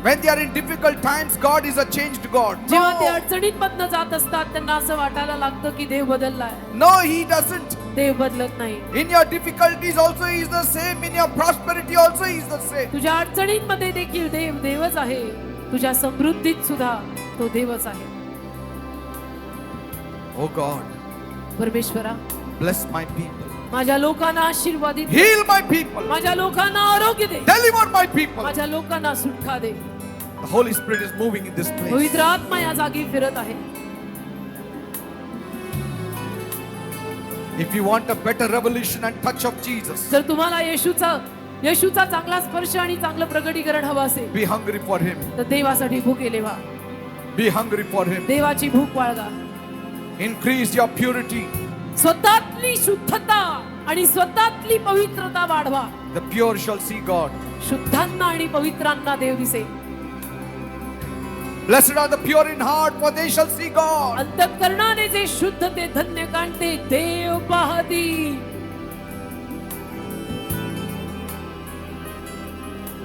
when they are in difficult times, God is a changed God. जेव्हा ते No, अडचणीत मधनं जात असतात त्यांना असं वाटायला लागतं की देव बदललाय. no, He doesn't. देव बदलत नाही. In your difficulties also He is the same. In your prosperity also He is the same. तुझ्या अडचणींमध्ये देखील देव देवच आहे. तुझ्या समृद्धीत सुद्धा तो देवच आहे. Oh God, परमेश्वरा bless my people. माझ्या लोकांना आशीर्वादित कर. Heal my people. माझ्या लोकांना आरोग्य दे. Deliver my people. माझ्या लोकांना सुटका दे. The Holy Spirit is moving in this place. पवित्र आत्मा या जागी फिरत आहे. If you want a better revelation and touch of Jesus, जर तुम्हाला येशूचा चांगला स्पर्श आणि चांगलं प्रगटीकरण हवं असेल be hungry for Him. तर देवासाठी भुकेले व्हा. Be hungry for Him. देवाची भूक बाळगा. Increase your purity. स्वतःतली शुद्धता आणि स्वतःतली पवित्रता वाढवा. The pure shall see God. शुद्धांना आणि पवित्रांना देव दिसेल. Blessed are the pure in heart, for they shall see God. अंतःकरणाने जे शुद्ध ते धन्य कांते देव पाहतील.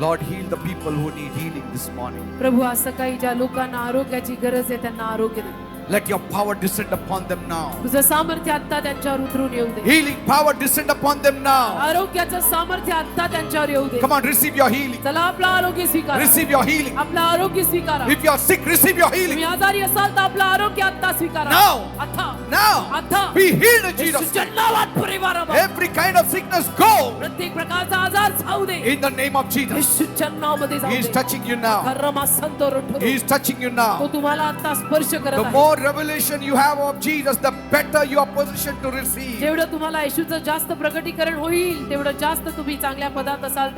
Lord, heal the people who need healing this morning. प्रभू आज सकाळी ज्या लोकांना आरोग्याची गरज आहे त्यांना आरोग्य दे. Let your power descend upon them now. तुझं सामर्थ्य आता त्यांच्यावर उतरून येऊ दे. Healing power descend upon them now. आरोग्याचं सामर्थ्य आता त्यांच्यावर येऊ दे. Come on, receive your healing. चला आपलं आरोग्य स्वीकारा. Receive your healing. आपलं आरोग्य स्वीकारा. If you are sick, receive your healing. तुम्ही आजारी असाल तर आपलं आरोग्य आता स्वीकारा. Now. आता Now, आता be healed in Jesus' येशूच्या name. नावात परिवार आवा. Every kind of sickness go प्रत्येक प्रकारचा आजार जाऊ दे. in the name of Jesus. येशूच्या नावामध्ये जाऊ He is they. touching you now. कर्रमा संतो रोठो. He is touching you तो now. तुम्हाला आता स्पर्श करत The आहे. more revelation you have of Jesus, the better you are positioned to receive. जेवढं तुम्हाला येशूचं जास्त प्रकटीकरण होईल तेवढं जास्त तुम्ही चांगल्या पदात असाल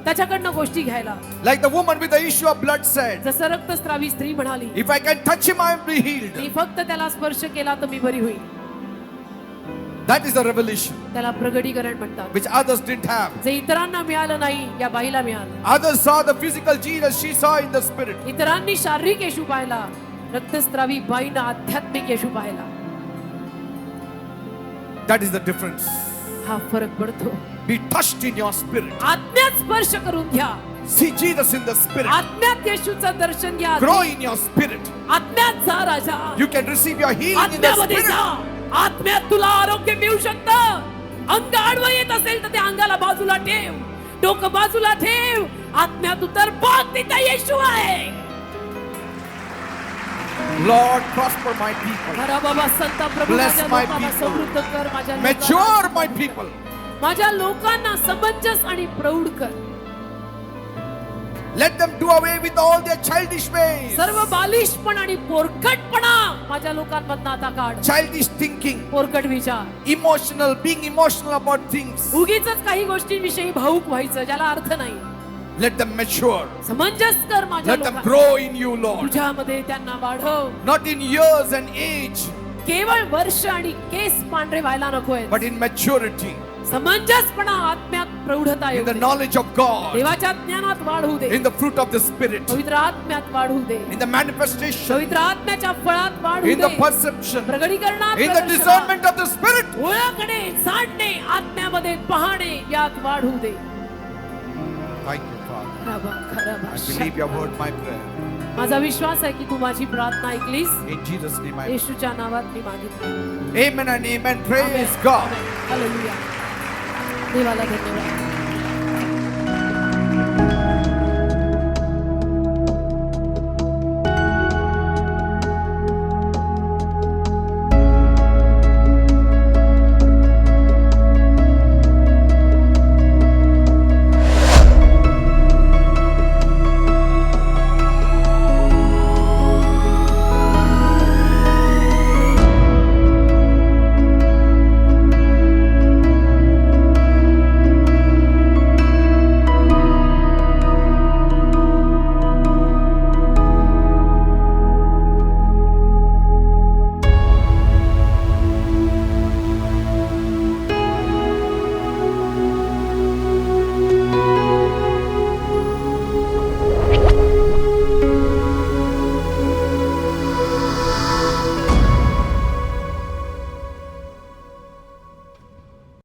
त्याच्याकडनं गोष्टी घ्यायला. Like the woman with the issue of blood said, जसं रक्तस्रावी स्त्री म्हणाली, if I can touch him, I will be healed. मी फक्त त्याला स्पर्श केला तर मी बरी होईल. That is the revelation त्याला प्रगटीकरण म्हणतात. which others didn't have. जे इतरांना मिळालं नाही या बाईला मिळालं. Others saw the physical Jesus, she saw in the spirit. इतरांनी शारीरिक येशू पाहिला, रक्तस्रावी बाईनं आध्यात्मिक येशू पाहिला. That is the difference. हा फरक पडतो. Be touched in your spirit. आत्म्यात स्पर्श करून घ्या. See Jesus in the spirit. आत्म्यात येशूचं दर्शन घ्या. Grow in your spirit. आत्म्यात जा राजा. You can receive your healing in the आत्म्यामध्ये spirit. जा. आत्म्यात तुला आरोग्य मिळू शकतं. अंग आडवं येत असेल तर त्या अंगाला बाजूला ठेव. डोकं बाजूला ठेव. आत्म्यात उतर बघ तिथे येशू आहे. Lord, prosper my people. खरा बाबा संत प्रभू Bless माझ्या my लोकांना people. समृद्ध कर. माझ्या Mature my people. माझ्या लोकांना समंजस आणि प्रौढ कर. Let them do away with all their childish ways. सर्व बालिशपण आणि पोरकटपणा माझ्या लोकांमधनं आता काढ. Childish thinking, पोरकट विचार, being emotional about things. उगीच काही गोष्टींविषयी भावुक व्हायचं ज्याला अर्थ नाही. Let them mature. समंजस कर माझ्या Let them लोकांना. grow in you, Lord. तुझ्यामध्ये त्यांना वाढव. Not in years and age, केवळ वर्ष आणि केस पांढरे व्हायला नकोय. but in maturity, समंजसपणा आत्म्यात प्रौढता in येऊ the they. knowledge of God, देवाच्या ज्ञानात वाढू दे. in the fruit of the Spirit, पवित्र आत्म्यात वाढू दे. in the manifestation, पवित्र आत्म्याच्या फळात वाढू in the they. perception, प्रगटीकरणात in the प्रदर्शनात, discernment of the Spirit. ओळखणे, जाणणे, आत्म्यामध्ये पाहणे यात वाढू दे. Thank you, Father. खराबा, खराबा, I believe you have heard my prayer. माझा विश्वास आहे की तू माझी प्रार्थना ऐकलीस. In Jesus' name I येशूच्या नावात मी मागितलं. Amen and amen. Praise God. Hallelujah. देवाला धन्यवाद.